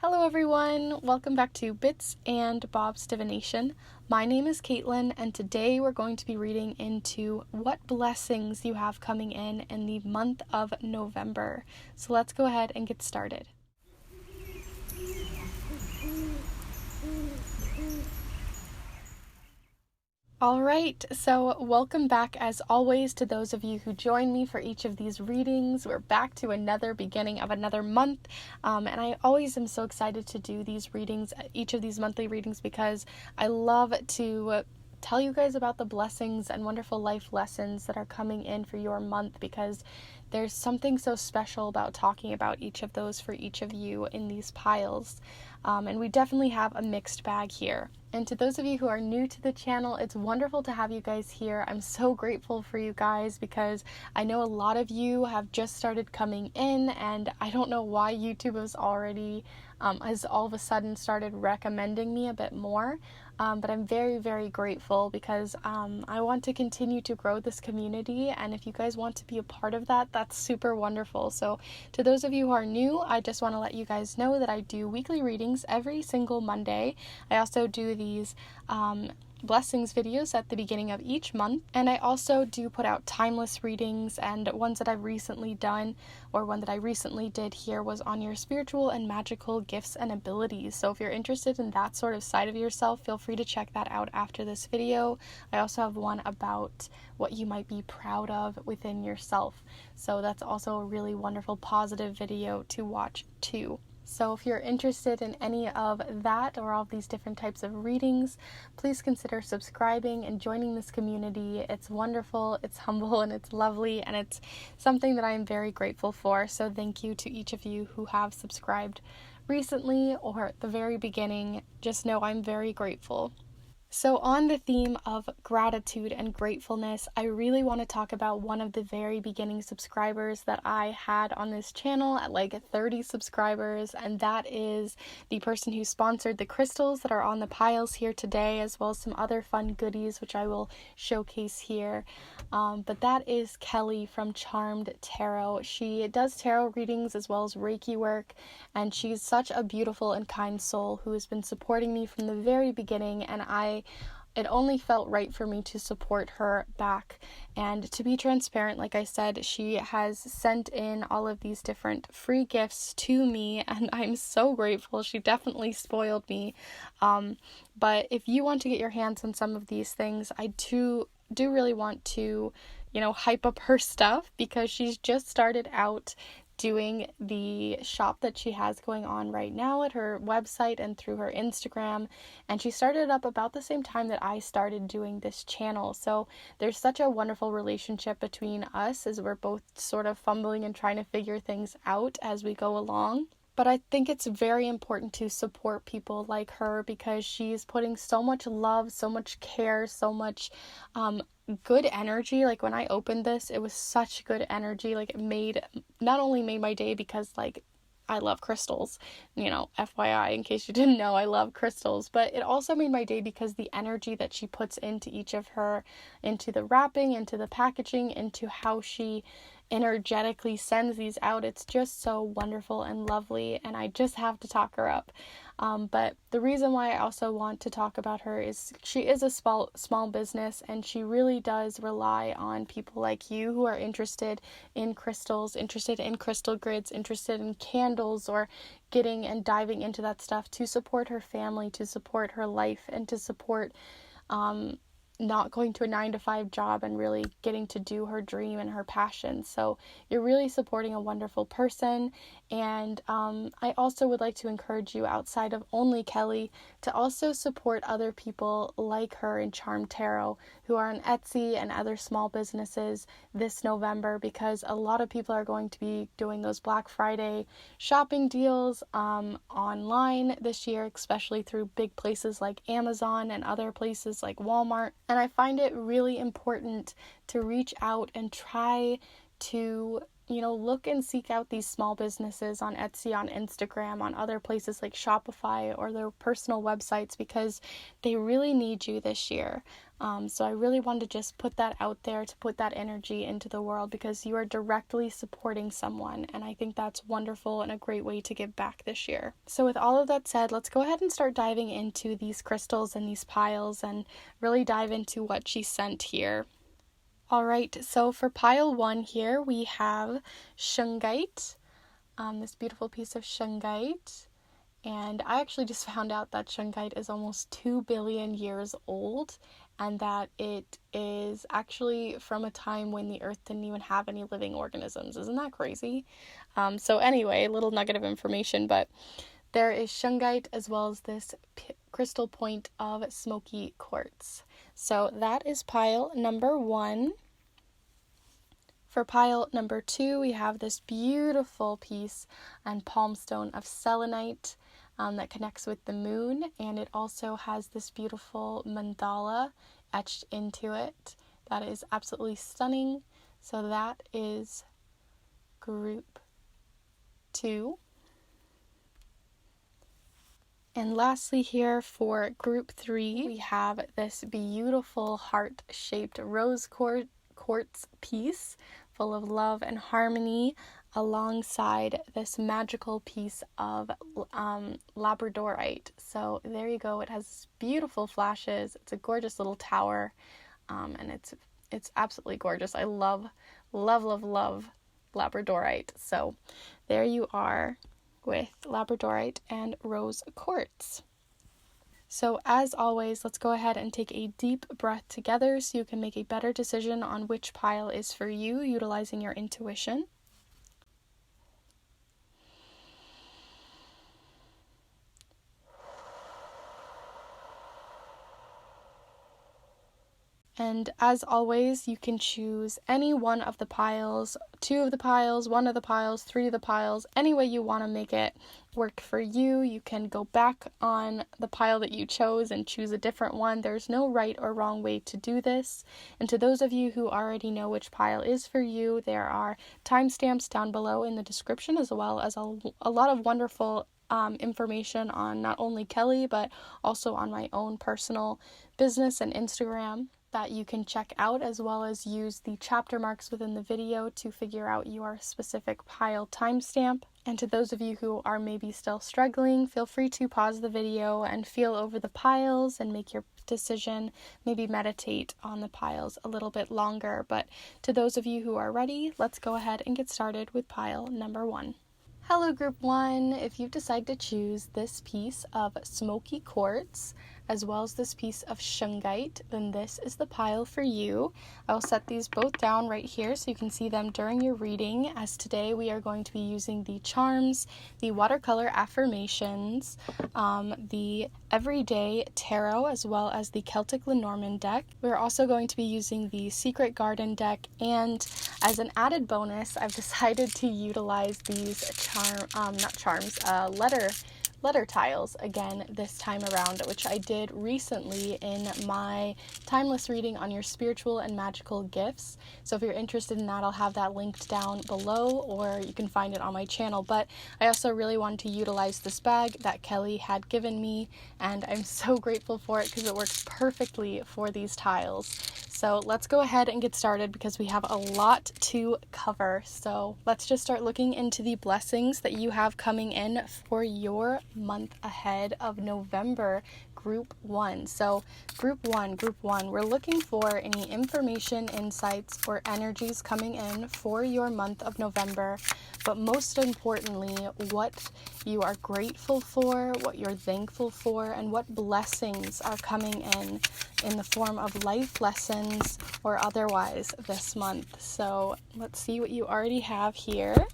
Hello everyone, welcome back to Bits and Bob's Divination. My name is Caitlin, and today we're going to be reading into what blessings you have coming in the month of November. So let's go ahead and get started. Alright, so welcome back as always to those of you who join me for each of these readings. We're back to another beginning of another month, and I always am so excited to do these readings, each of these monthly readings, because I love to tell you guys about the blessings and wonderful life lessons that are coming in for your month, because there's something so special about talking about each of those for each of you in these piles, and we definitely have a mixed bag here. And to those of you who are new to the channel, it's wonderful to have you guys here. I'm so grateful for you guys because I know a lot of you have just started coming in, and I don't know why YouTube has already has all of a sudden started recommending me a bit more. But I'm very, very grateful because I want to continue to grow this community, and if you guys want to be a part of that, that's super wonderful. So to those of you who are new, I just want to let you guys know that I do weekly readings every single Monday. I also do these blessings videos at the beginning of each month, and I also do put out timeless readings, and ones that I've recently done, or one that I recently did here, was on your spiritual and magical gifts and abilities. So if you're interested in that sort of side of yourself, feel free to check that out after this video. I also have one about what you might be proud of within yourself, so that's also a really wonderful positive video to watch too. So if you're interested in any of that or all of these different types of readings, please consider subscribing and joining this community. It's wonderful, it's humble, and it's lovely, and it's something that I am very grateful for. So thank you to each of you who have subscribed recently or at the very beginning. Just know I'm very grateful. So on the theme of gratitude and gratefulness, I really want to talk about one of the very beginning subscribers that I had on this channel at like 30 subscribers, and that is the person who sponsored the crystals that are on the piles here today, as well as some other fun goodies which I will showcase here. But that is Kellie from Charmed Tarot. She does tarot readings as well as Reiki work, and she's such a beautiful and kind soul who has been supporting me from the very beginning, and it only felt right for me to support her back. And to be transparent, like I said, she has sent in all of these different free gifts to me, and I'm so grateful. She definitely spoiled me. But if you want to get your hands on some of these things, I do really want to, hype up her stuff, because she's just started out doing the shop that she has going on right now at her website and through her Instagram, and she started up about the same time that I started doing this channel. So there's such a wonderful relationship between us, as we're both sort of fumbling and trying to figure things out as we go along. But I think it's very important to support people like her, because she's putting so much love, so much care, so much good energy. Like when I opened this, it was such good energy. Like it not only made my day, because like I love crystals, FYI, in case you didn't know, I love crystals, but it also made my day because the energy that she puts into into the wrapping, into the packaging, into how she energetically sends these out. It's just so wonderful and lovely, and I just have to talk her up. But the reason why I also want to talk about her is she is a small business, and she really does rely on people like you who are interested in crystals, interested in crystal grids, interested in candles, or getting and diving into that stuff to support her family, to support her life, and to support not going to a 9-to-5 job and really getting to do her dream and her passion. So you're really supporting a wonderful person. And I also would like to encourage you, outside of only Kellie, to also support other people like her in Charmed Tarot who are on Etsy and other small businesses this November, because a lot of people are going to be doing those Black Friday shopping deals online this year, especially through big places like Amazon and other places like Walmart. And I find it really important to reach out and try to look and seek out these small businesses on Etsy, on Instagram, on other places like Shopify or their personal websites, because they really need you this year. So I really wanted to just put that out there, to put that energy into the world, because you are directly supporting someone, and I think that's wonderful and a great way to give back this year. So with all of that said, let's go ahead and start diving into these crystals and these piles and really dive into what she sent here. Alright, so for pile 1 here, we have Shungite, this beautiful piece of Shungite, and I actually just found out that Shungite is almost 2 billion years old, and that it is actually from a time when the earth didn't even have any living organisms. Isn't that crazy? So anyway, a little nugget of information, but there is Shungite as well as this crystal point of Smokey quartz. So that is pile number 1. For pile number 2, we have this beautiful piece and palm stone of selenite that connects with the moon, and it also has this beautiful mandala etched into it that is absolutely stunning. So that is group 2. And lastly here for group 3, we have this beautiful heart-shaped rose quartz piece full of love and harmony, alongside this magical piece of Labradorite. So there you go. It has beautiful flashes. It's a gorgeous little tower, and it's absolutely gorgeous. I love Labradorite. So there you are with Labradorite and rose quartz. So as always, let's go ahead and take a deep breath together so you can make a better decision on which pile is for you, utilizing your intuition. And as always, you can choose any one of the piles, 2 of the piles, 1 of the piles, 3 of the piles, any way you want to make it work for you. You can go back on the pile that you chose and choose a different one. There's no right or wrong way to do this. And to those of you who already know which pile is for you, there are timestamps down below in the description, as well as a lot of wonderful information on not only Kellie, but also on my own personal business and Instagram that you can check out, as well as use the chapter marks within the video to figure out your specific pile timestamp. And to those of you who are maybe still struggling, feel free to pause the video and feel over the piles and make your decision. Maybe meditate on the piles a little bit longer. But to those of you who are ready, let's go ahead and get started with pile number 1. Hello group 1, if you decide to choose this piece of Smokey quartz as well as this piece of Shungite, then this is the pile for you. I'll set these both down right here so you can see them during your reading, as today we are going to be using the charms, the watercolor affirmations, the everyday tarot, as well as the Celtic Lenormand deck. We're also going to be using the Secret Garden deck, and as an added bonus, I've decided to utilize these letter tiles again this time around, which I did recently in my timeless reading on your spiritual and magical gifts. So if you're interested in that, I'll have that linked down below, or you can find it on my channel. But I also really wanted to utilize this bag that Kellie had given me, and I'm so grateful for it because it works perfectly for these tiles. So let's go ahead and get started because we have a lot to cover. So let's just start looking into the blessings that you have coming in for your month ahead of November, group 1. So group 1, we're looking for any information, insights, or energies coming in for your month of November, but most importantly, what you are grateful for, what you're thankful for, and what blessings are coming in the form of life lessons or otherwise this month. So let's see what you already have here.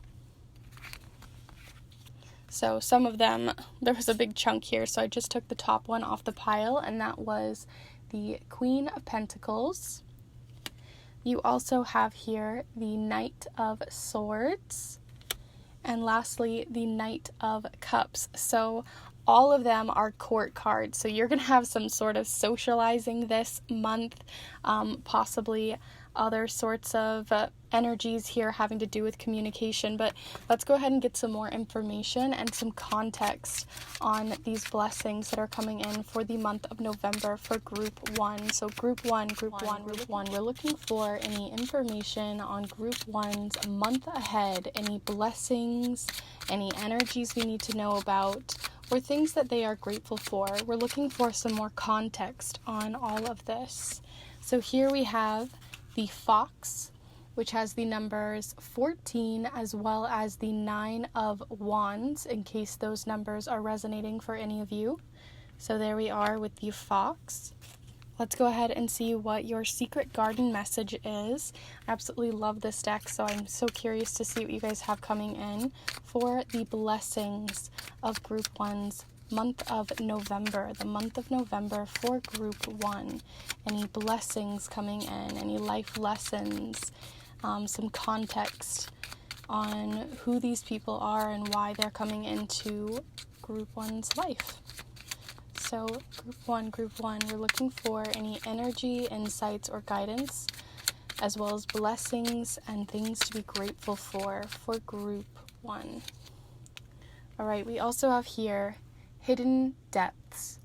So some of them, there was a big chunk here, so I just took the top one off the pile, and that was the Queen of Pentacles. You also have here the Knight of Swords, and lastly, the Knight of Cups. So all of them are court cards, so you're going to have some sort of socializing this month, possibly other sorts of energies here having to do with communication. But let's go ahead and get some more information and some context on these blessings that are coming in for the month of November for group 1. So group 1, we're looking for any information on group 1's month ahead, any blessings, any energies we need to know about, or things that they are grateful for. We're looking for some more context on all of this. So here we have the Fox, which has the numbers 14 as well as the 9 of Wands, in case those numbers are resonating for any of you. So there we are with the Fox. Let's go ahead and see what your secret garden message is. I absolutely love this deck, so I'm so curious to see what you guys have coming in for the blessings of group 1's month of November, the month of November for group 1. Any blessings coming in, any life lessons, some context on who these people are and why they're coming into group 1's life. So group 1, we're looking for any energy, insights, or guidance, as well as blessings and things to be grateful for group 1. All right, we also have here hidden depths.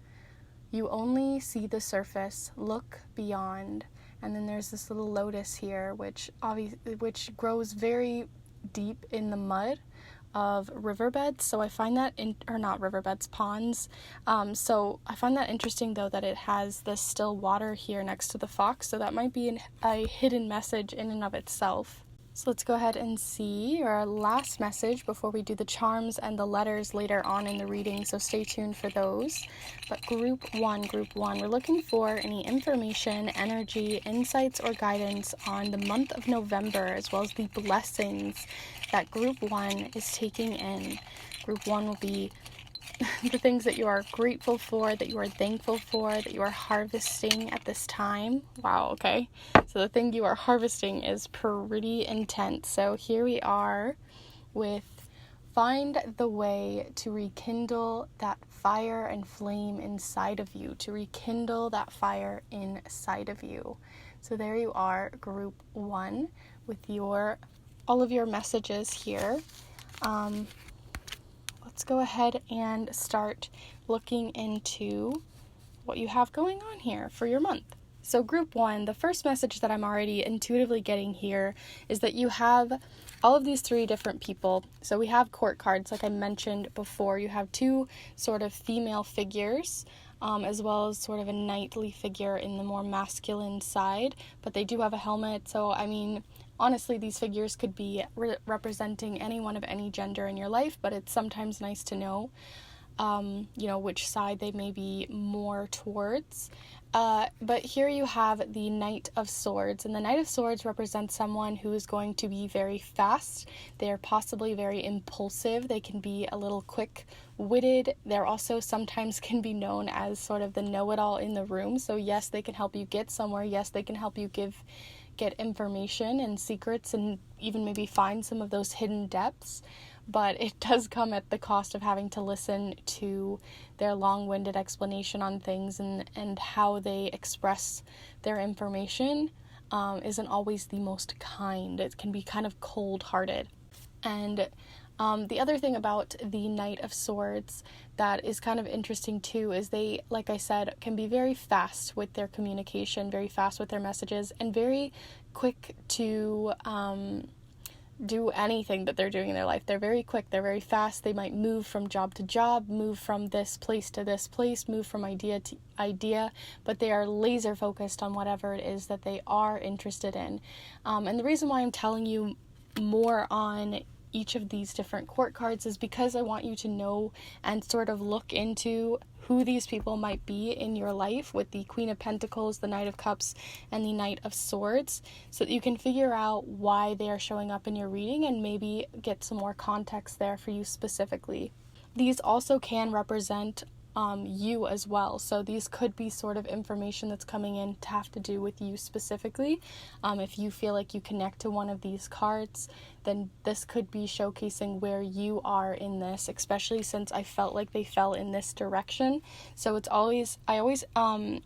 You only see the surface, look beyond. And then there's this little lotus here, which grows very deep in the mud of riverbeds. So I find that not riverbeds, ponds. So I find that interesting, though, that it has this still water here next to the fox. So that might be a hidden message in and of itself. So let's go ahead and see our last message before we do the charms and the letters later on in the reading, so stay tuned for those. But group 1, we're looking for any information, energy, insights, or guidance on the month of November, as well as the blessings that group 1 is taking in. Group 1 will be the things that you are grateful for, that you are thankful for, that you are harvesting at this time. Wow, okay. So the thing you are harvesting is pretty intense. So here we are with find the way to rekindle that fire and flame inside of you, to rekindle that fire inside of you. So there you are, group 1, with all of your messages here. Let's go ahead and start looking into what you have going on here for your month. So group 1, the first message that I'm already intuitively getting here is that you have all of these 3 different people. So we have court cards, like I mentioned before. You have 2 sort of female figures, as well as sort of a knightly figure in the more masculine side, but they do have a helmet. So, I mean, honestly, these figures could be representing anyone of any gender in your life, but it's sometimes nice to know, which side they may be more towards. But here you have the Knight of Swords, and the Knight of Swords represents someone who is going to be very fast. They are possibly very impulsive. They can be a little quick-witted. They're also sometimes can be known as sort of the know-it-all in the room. So yes, they can help you get somewhere. Yes, they can help you get information and secrets and even maybe find some of those hidden depths, but it does come at the cost of having to listen to their long-winded explanation on things, and how they express their information isn't always the most kind. It can be kind of cold-hearted. And the other thing about the Knight of Swords that is kind of interesting too is they, like I said, can be very fast with their communication, very fast with their messages, and very quick to do anything that they're doing in their life. They're very quick, they're very fast. They might move from job to job, move from this place to this place, move from idea to idea, but they are laser focused on whatever it is that they are interested in. And the reason why I'm telling you more on each of these different court cards is because I want you to know and sort of look into who these people might be in your life, with the Queen of Pentacles, the Knight of Cups, and the Knight of Swords, so that you can figure out why they are showing up in your reading and maybe get some more context there for you specifically. These also can represent you as well. So these could be sort of information that's coming in to have to do with you specifically. If you feel like you connect to one of these cards, then this could be showcasing where you are in this, especially since I felt like they fell in this direction. So I always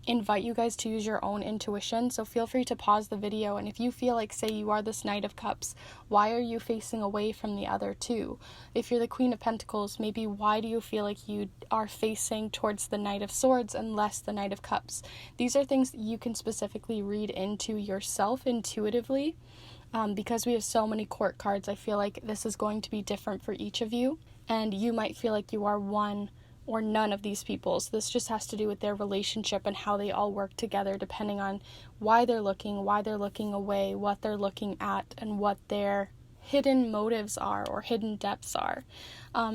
invite you guys to use your own intuition. So feel free to pause the video, and if you feel like, say you are this Knight of Cups, why are you facing away from the other two? If you're the Queen of Pentacles, maybe why do you feel like you are facing towards the Knight of Swords and less the Knight of Cups? These are things that you can specifically read into yourself intuitively. Because we have so many court cards, I feel like this is going to be different for each of you, and you might feel like you are one or none of these people. So this just has to do with their relationship and how they all work together, depending on why they're looking away, what they're looking at, and what their hidden motives are or hidden depths are.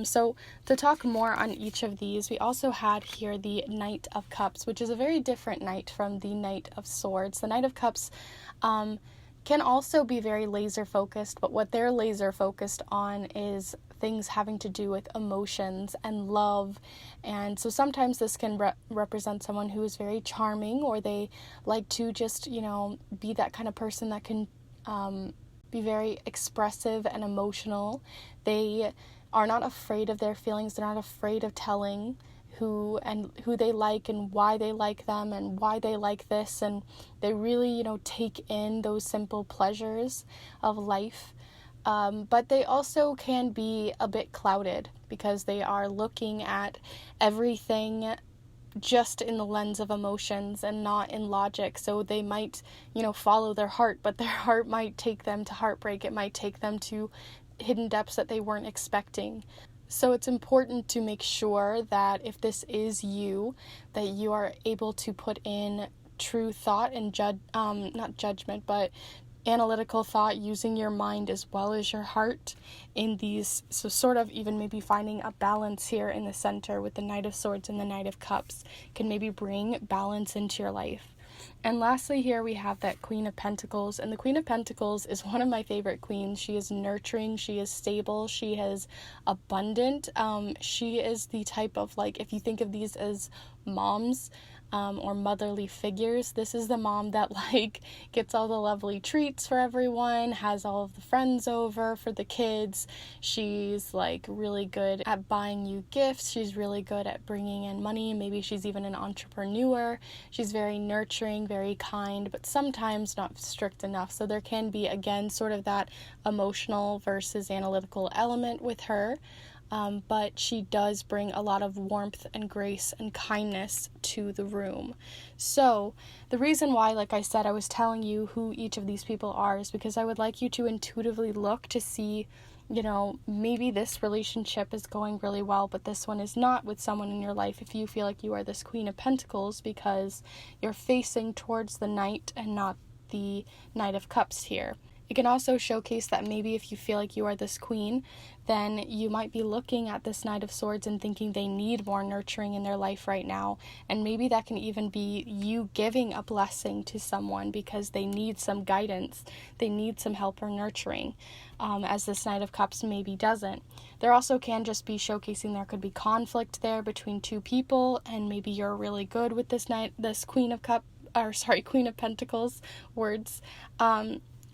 So to talk more on each of these, we also had here the Knight of Cups, which is a very different knight from the Knight of Swords. The Knight of Cups can also be very laser focused, but what they're laser focused on is things having to do with emotions and love. And so sometimes this can represent someone who is very charming, or they like to just, be that kind of person that can be very expressive and emotional. They are not afraid of their feelings. They're not afraid of telling who they like and why they like them and why they like this, and they really take in those simple pleasures of life, but they also can be a bit clouded because they are looking at everything just in the lens of emotions and not in logic. So they might follow their heart, but their heart might take them to heartbreak. It might take them to hidden depths that they weren't expecting. So it's important to make sure that if this is you, that you are able to put in true thought and not judgment, but analytical thought, using your mind as well as your heart in these. So sort of even maybe finding a balance here in the center with the Knight of Swords and the Knight of Cups can maybe bring balance into your life. And lastly, here we have that Queen of Pentacles, and the Queen of Pentacles is one of my favorite queens. She is nurturing, she is stable, she is abundant. She is the type of, if you think of these as moms, or motherly figures, this is the mom that gets all the lovely treats for everyone, has all of the friends over for the kids. She's really good at buying you gifts. She's really good at bringing in money. Maybe she's even an entrepreneur. She's very nurturing, very kind, but sometimes not strict enough. So there can be, again, sort of that emotional versus analytical element with her. But she does bring a lot of warmth and grace and kindness to the room. So the reason why, like I said, I was telling you who each of these people are is because I would like you to intuitively look to see, maybe this relationship is going really well, but this one is not with someone in your life. If you feel like you are this Queen of Pentacles because you're facing towards the Knight and not the Knight of Cups here. It can also showcase that maybe if you feel like you are this queen, then you might be looking at this Knight of Swords and thinking they need more nurturing in their life right now. And maybe that can even be you giving a blessing to someone because they need some guidance, they need some help or nurturing, as this Knight of Cups maybe doesn't. There also can just be showcasing there could be conflict there between two people, and maybe you're really good with this Queen of Pentacles words.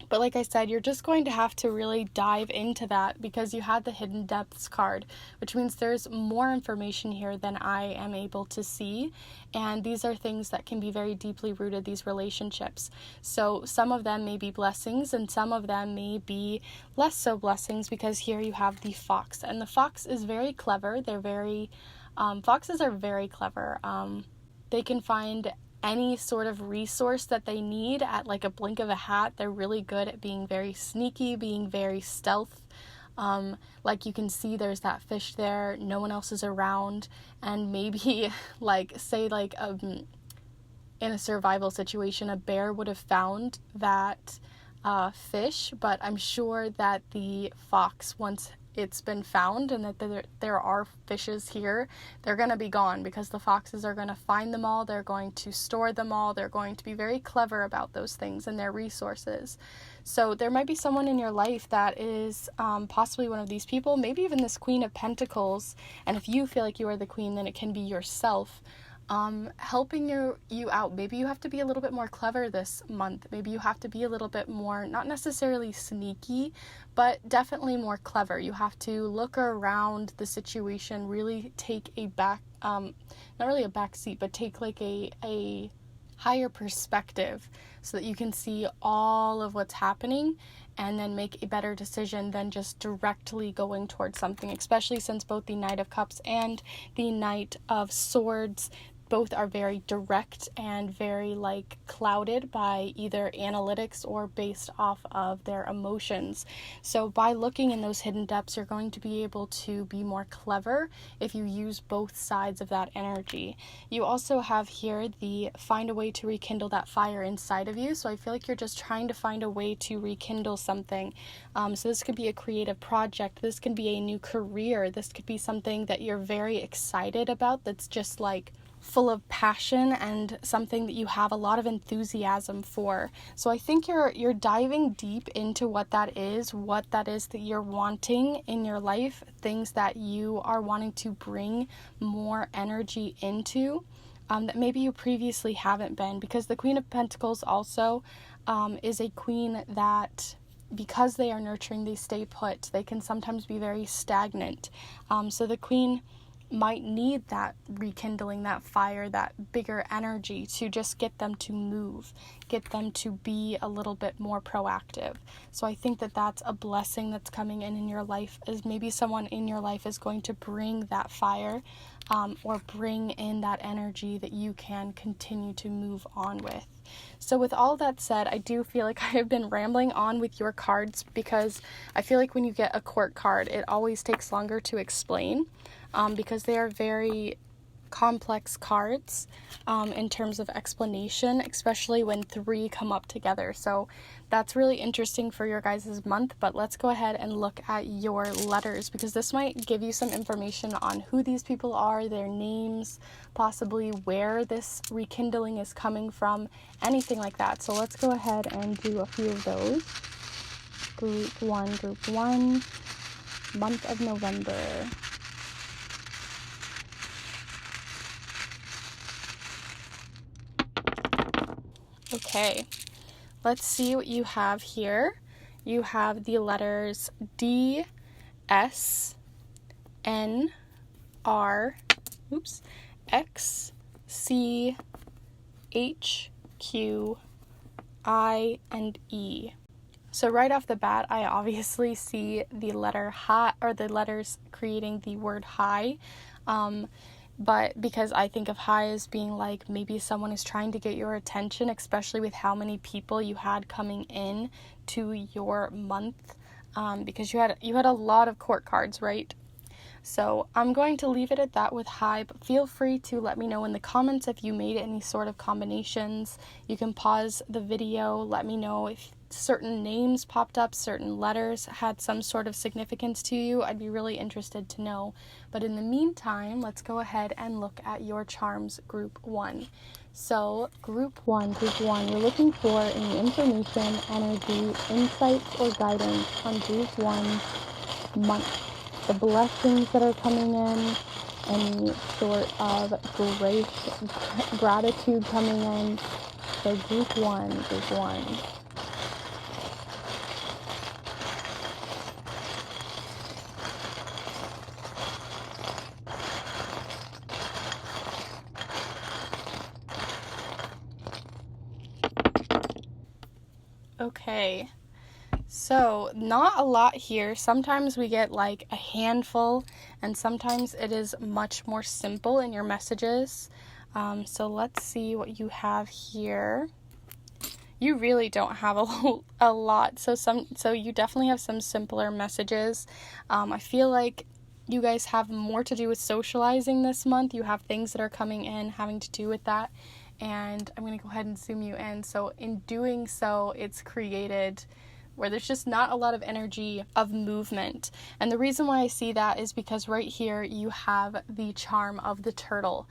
But like I said, you're just going to have to really dive into that because you had the Hidden Depths card, which means there's more information here than I am able to see. And these are things that can be very deeply rooted, these relationships. So some of them may be blessings and some of them may be less so blessings, because here you have the fox. And the fox is very clever. Foxes are very clever. They can find any sort of resource that they need at a blink of a hat. They're really good at being very sneaky, being very stealth. You can see there's that fish there, no one else is around, and maybe in a survival situation, a bear would have found that fish, but I'm sure that the fox, once it's been found and that there are fishes here, they're going to be gone because the foxes are going to find them all, they're going to store them all, they're going to be very clever about those things and their resources. So there might be someone in your life that is possibly one of these people, maybe even this Queen of Pentacles, and if you feel like you are the queen, then it can be yourself. helping you out. Maybe you have to be a little bit more clever this month. Maybe you have to be a little bit more, not necessarily sneaky, but definitely more clever. You have to look around the situation, really take a not really a back seat, but take like a higher perspective so that you can see all of what's happening and then make a better decision than just directly going towards something, especially since both the Knight of Cups and the Knight of Swords both are very direct and very like clouded by either analytics or based off of their emotions. So by looking in those hidden depths, you're going to be able to be more clever if you use both sides of that energy. You also have here the find a way to rekindle that fire inside of you. So I feel like you're just trying to find a way to rekindle something. So this could be a creative project. This could be a new career. This could be something that you're very excited about that's just like full of passion and something that you have a lot of enthusiasm for. So I think you're diving deep into what that is that you're wanting in your life, things that you are wanting to bring more energy into, that maybe you previously haven't been, because the Queen of Pentacles also is a queen that, because they are nurturing, they stay put. They can sometimes be very stagnant. So the Queen might need that rekindling, that fire, that bigger energy to just get them to move, get them to be a little bit more proactive. So I think that that's a blessing that's coming in your life, is maybe someone in your life is going to bring that fire or bring in that energy that you can continue to move on with. So with all that said, I do feel like I have been rambling on with your cards, because I feel like when you get a court card, it always takes longer to explain, because they are very complex cards in terms of explanation, especially when 3 come up together. So that's really interesting for your guys' month. But let's go ahead and look at your letters, because this might give you some information on who these people are, their names, possibly where this rekindling is coming from, anything like that. So let's go ahead and do a few of those. Group 1, month of November. Okay, let's see what you have here. You have the letters D, S, N, R, X, C, H, Q, I, and E. So right off the bat, I obviously see the letter high, or the letters creating the word high. But because I think of high as being like maybe someone is trying to get your attention, especially with how many people you had coming in to your month, because you had a lot of court cards, right? So I'm going to leave it at that with high, but feel free to let me know in the comments if you made any sort of combinations. You can pause the video, let me know if certain names popped up, certain letters had some sort of significance to you. I'd be really interested to know. But in the meantime, let's go ahead and look at your charms, group 1. So group 1, you're looking for any information, energy, insights, or guidance on group 1's month. The blessings that are coming in, any sort of gratitude coming in. So group 1. Okay, so not a lot here. Sometimes we get like a handful, and sometimes it is much more simple in your messages. So let's see what you have here. You really don't have a lot, so you definitely have some simpler messages. I feel like you guys have more to do with socializing this month. You have things that are coming in having to do with that. And I'm going to go ahead and zoom you in. So in doing so, it's created where there's just not a lot of energy of movement. And the reason why I see that is because right here you have the charm of the turtle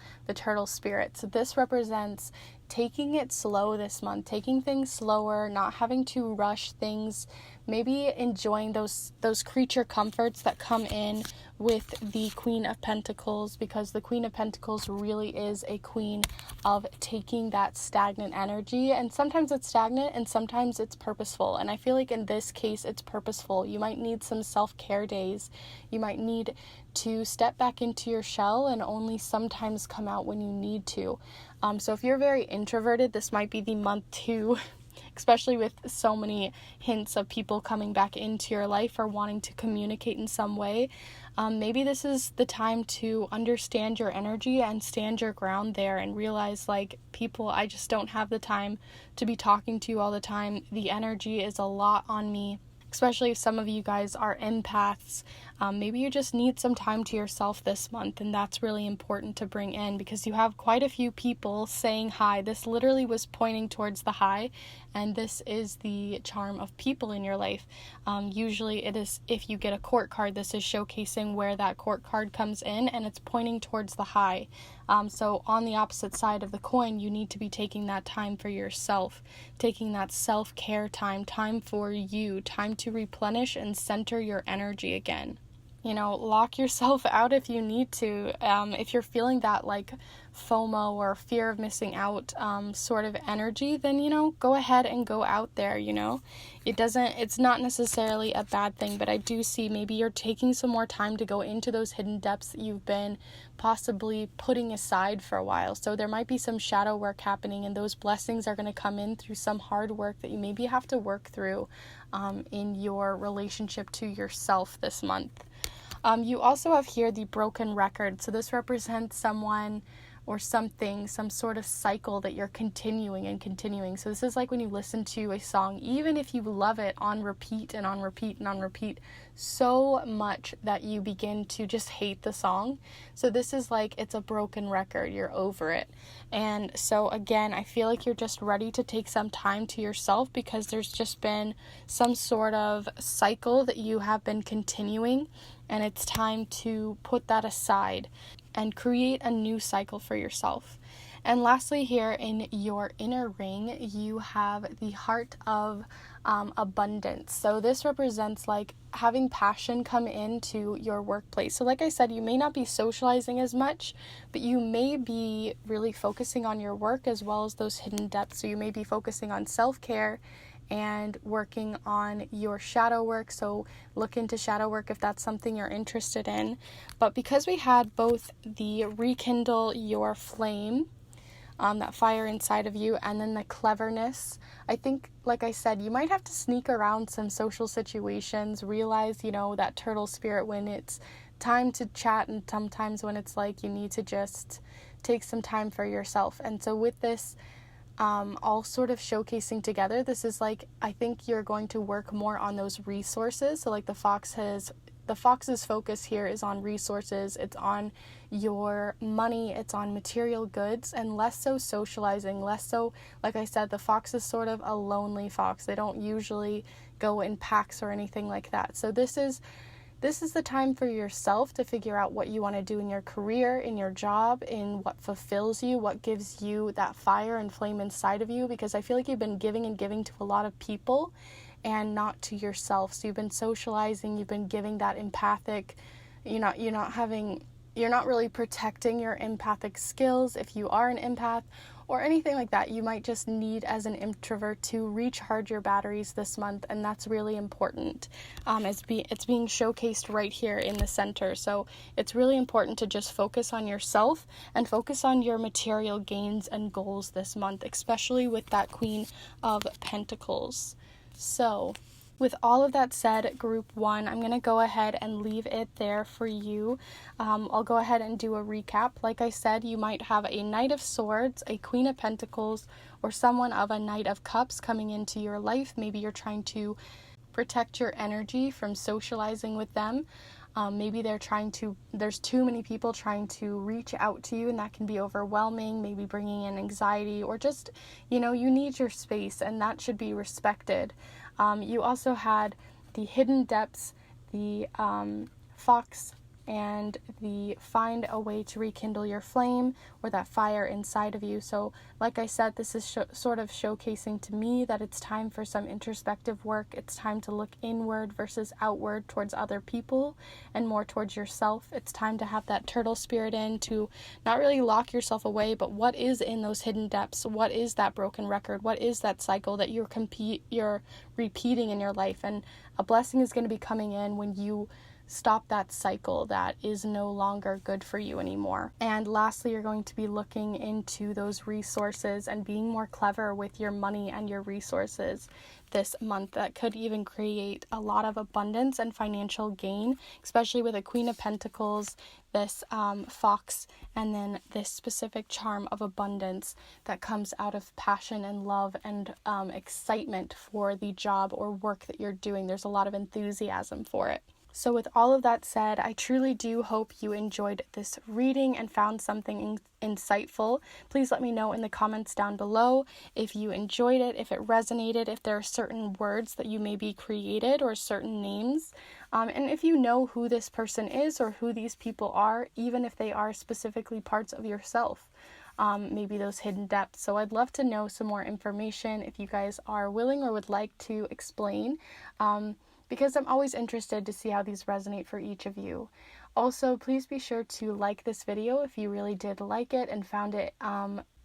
spirit. So this represents taking it slow this month, taking things slower, not having to rush things, maybe enjoying those creature comforts that come in with the Queen of Pentacles, because the Queen of Pentacles really is a queen of taking that stagnant energy, and sometimes it's stagnant and sometimes it's purposeful, and I feel like in this case it's purposeful. You might need some self-care days. You might need to step back into your shell and only sometimes come out when you need to. So if you're very introverted, this might be the month to, especially with so many hints of people coming back into your life or wanting to communicate in some way. Maybe this is the time to understand your energy and stand your ground there and realize, like, people, I just don't have the time to be talking to you all the time. The energy is a lot on me, especially if some of you guys are empaths. Maybe you just need some time to yourself this month, and that's really important to bring in because you have quite a few people saying hi. This literally was pointing towards the high, and this is the charm of people in your life. Usually it is, if you get a court card, this is showcasing where that court card comes in, and it's pointing towards the high. So on the opposite side of the coin, you need to be taking that time for yourself, taking that self-care time for you, time to replenish and center your energy again. You know, lock yourself out if you need to. If you're feeling that like FOMO or fear of missing out sort of energy, then, you know, go ahead and go out there, you know. It's not necessarily a bad thing, but I do see maybe you're taking some more time to go into those hidden depths that you've been possibly putting aside for a while. So there might be some shadow work happening, and those blessings are going to come in through some hard work that you maybe have to work through in your relationship to yourself this month. You also have here the broken record. So this represents someone or something, some sort of cycle that you're continuing. So this is like when you listen to a song, even if you love it on repeat and on repeat and on repeat so much that you begin to just hate the song. So this is like, it's a broken record. You're over it. And so again, I feel like you're just ready to take some time to yourself because there's just been some sort of cycle that you have been continuing, and it's time to put that aside and create a new cycle for yourself. And lastly, here in your inner ring, you have the heart of abundance. So this represents like having passion come into your workplace. So like I said, you may not be socializing as much, but you may be really focusing on your work as well as those hidden depths. So you may be focusing on self-care and working on your shadow work. So look into shadow work if that's something you're interested in. But because we had both the rekindle your flame, that fire inside of you, and then the cleverness, I think, like I said, you might have to sneak around some social situations, realize, you know, that turtle spirit when it's time to chat, and sometimes when it's like you need to just take some time for yourself. And so with this all sort of showcasing together, this is like, I think you're going to work more on those resources. So like the fox's focus here is on resources, it's on your money, it's on material goods, and less so socializing, less so, like I said, the fox is sort of a lonely fox. They don't usually go in packs or anything like that. So this is the time for yourself to figure out what you want to do in your career, in your job, in what fulfills you, what gives you that fire and flame inside of you, because I feel like you've been giving and giving to a lot of people and not to yourself. So you've been socializing, you've been giving that empathic, you're not really protecting your empathic skills if you are an empath or anything like that. You might just need, as an introvert, to recharge your batteries this month, and that's really important. It's being showcased right here in the center, so it's really important to just focus on yourself and focus on your material gains and goals this month, especially with that Queen of Pentacles. So with all of that said, group 1, I'm going to go ahead and leave it there for you. I'll go ahead and do a recap. Like I said, you might have a Knight of Swords, a Queen of Pentacles, or someone of a Knight of Cups coming into your life. Maybe you're trying to protect your energy from socializing with them. Maybe there's too many people trying to reach out to you, and that can be overwhelming, maybe bringing in anxiety, or just, you need your space, and that should be respected. You also had the hidden depths, the fox, and the find a way to rekindle your flame or that fire inside of you. So like I said, this is sort of showcasing to me that it's time for some introspective work. It's time to look inward versus outward towards other people and more towards yourself. It's time to have that turtle spirit in, to not really lock yourself away, but what is in those hidden depths? What is that broken record? What is that cycle that you're repeating in your life? And a blessing is going to be coming in when you stop that cycle that is no longer good for you anymore. And lastly, you're going to be looking into those resources and being more clever with your money and your resources this month. That could even create a lot of abundance and financial gain, especially with a Queen of Pentacles, this fox, and then this specific charm of abundance that comes out of passion and love and excitement for the job or work that you're doing. There's a lot of enthusiasm for it. So with all of that said, I truly do hope you enjoyed this reading and found something insightful. Please let me know in the comments down below if you enjoyed it, if it resonated, if there are certain words that you maybe created or certain names. And if you know who this person is or who these people are, even if they are specifically parts of yourself. Maybe those hidden depths. So I'd love to know some more information if you guys are willing or would like to explain. Because I'm always interested to see how these resonate for each of you. Also, please be sure to like this video if you really did like it and found it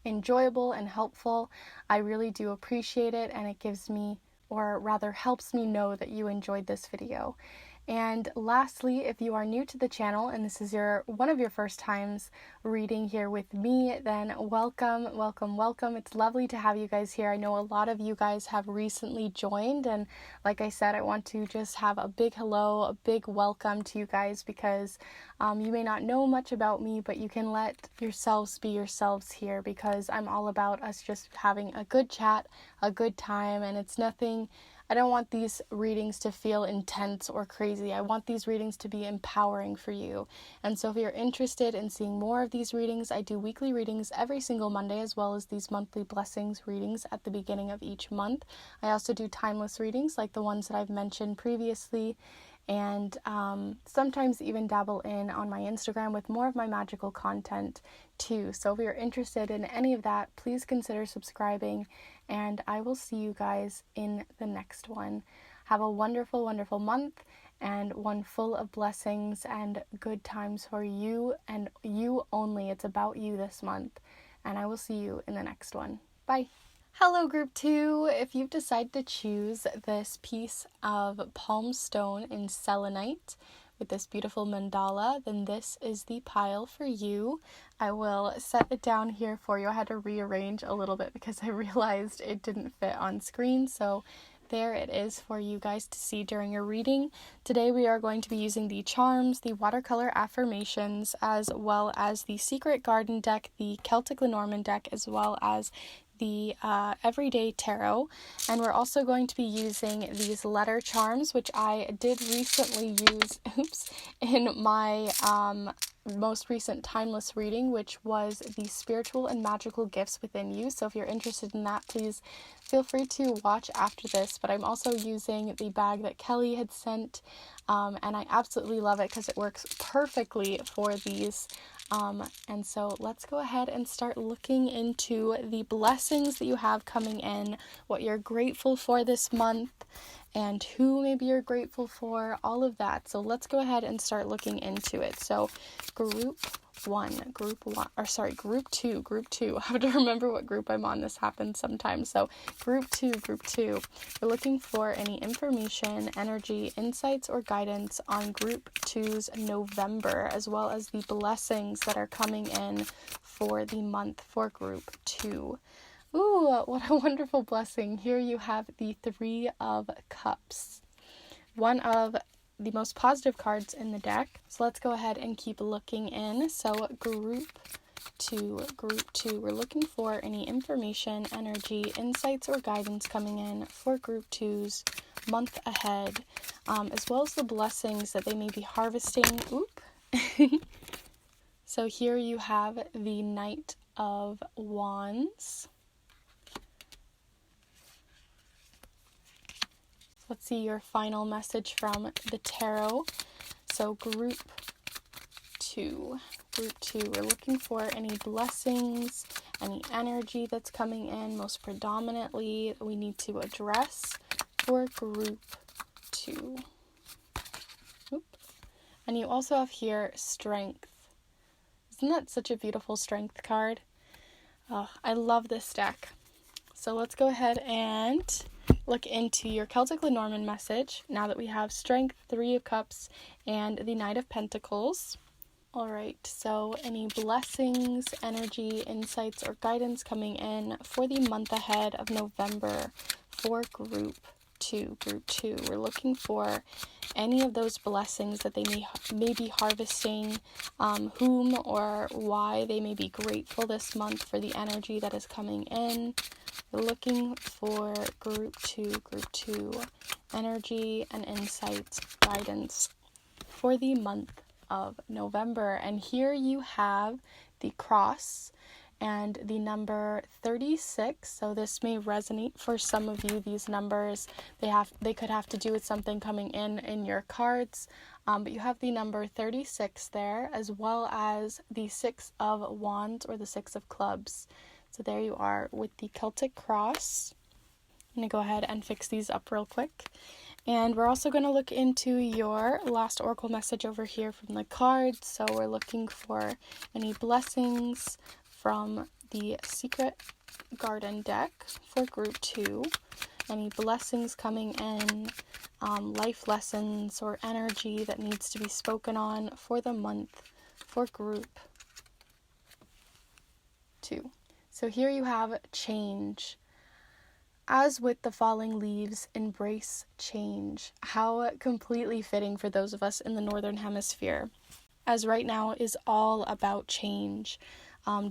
enjoyable and helpful. I really do appreciate it, and it gives me, or rather helps me know that you enjoyed this video. And lastly, if you are new to the channel and this is one of your first times reading here with me, then welcome, welcome, welcome. It's lovely to have you guys here. I know a lot of you guys have recently joined, and like I said, I want to just have a big hello, a big welcome to you guys, because you may not know much about me, but you can let yourselves be yourselves here, because I'm all about us just having a good chat, a good time, and it's nothing. I don't want these readings to feel intense or crazy. I want these readings to be empowering for you. And so if you're interested in seeing more of these readings, I do weekly readings every single Monday, as well as these monthly blessings readings at the beginning of each month. I also do timeless readings like the ones that I've mentioned previously, and sometimes even dabble in on my Instagram with more of my magical content too. So if you're interested in any of that, please consider subscribing, and I will see you guys in the next one. Have a wonderful, wonderful month, and one full of blessings and good times for you and you only. It's about you this month, and I will see you in the next one. Bye. Hello group 2, if you've decided to choose this piece of palm stone in selenite with this beautiful mandala, then this is the pile for you. I will set it down here for you. I had to rearrange a little bit because I realized it didn't fit on screen, so there it is for you guys to see during your reading. Today we are going to be using the charms, the watercolor affirmations, as well as the Secret Garden deck, the Celtic Lenormand deck, as well as the Everyday Tarot. And we're also going to be using these letter charms, which I did recently use in my most recent timeless reading, which was the Spiritual and Magical Gifts Within You. So if you're interested in that, please feel free to watch after this. But I'm also using the bag that Kellie had sent, and I absolutely love it because it works perfectly for these. And so let's go ahead and start looking into the blessings that you have coming in, what you're grateful for this month, and who maybe you're grateful for, all of that. So let's go ahead and start looking into it. So group 2. I have to remember what group I'm on. This happens sometimes. So group 2. We're looking for any information, energy, insights, or guidance on group 2's November, as well as the blessings that are coming in for the month for group 2. Ooh, what a wonderful blessing. Here you have the 3 of Cups. One of the most positive cards in the deck. So let's go ahead and keep looking in. So group 2, we're looking for any information, energy, insights, or guidance coming in for group 2's month ahead, as well as the blessings that they may be harvesting. So here you have the Knight of Wands. Let's see your final message from the tarot. So group 2. Group 2, we're looking for any blessings, any energy that's coming in, most predominantly we need to address for group 2. And you also have here strength. Isn't that such a beautiful strength card? Oh, I love this deck. So let's go ahead and look into your Celtic Lenormand message now that we have Strength, 3 of Cups, and the Knight of Pentacles. Alright, so any blessings, energy, insights, or guidance coming in for the month ahead of November for Group 2. Group 2, we're looking for any of those blessings that they may be harvesting, whom or why they may be grateful this month for the energy that is coming in. We're looking for Group 2 energy and insights, guidance for the month of November. And here you have the cross and the number 36. So this may resonate for some of you. These numbers, they could have to do with something coming in your cards. But you have the number 36 there, as well as the 6 of Wands or the 6 of Clubs. So there you are with the Celtic cross. I'm going to go ahead and fix these up real quick. And we're also going to look into your last oracle message over here from the cards. So we're looking for any blessings from the Secret Garden deck for Group 2. Any blessings coming in, life lessons or energy that needs to be spoken on for the month for Group 2. So here you have change. As with the falling leaves, embrace change. How completely fitting for those of us in the Northern Hemisphere, as right now is all about change.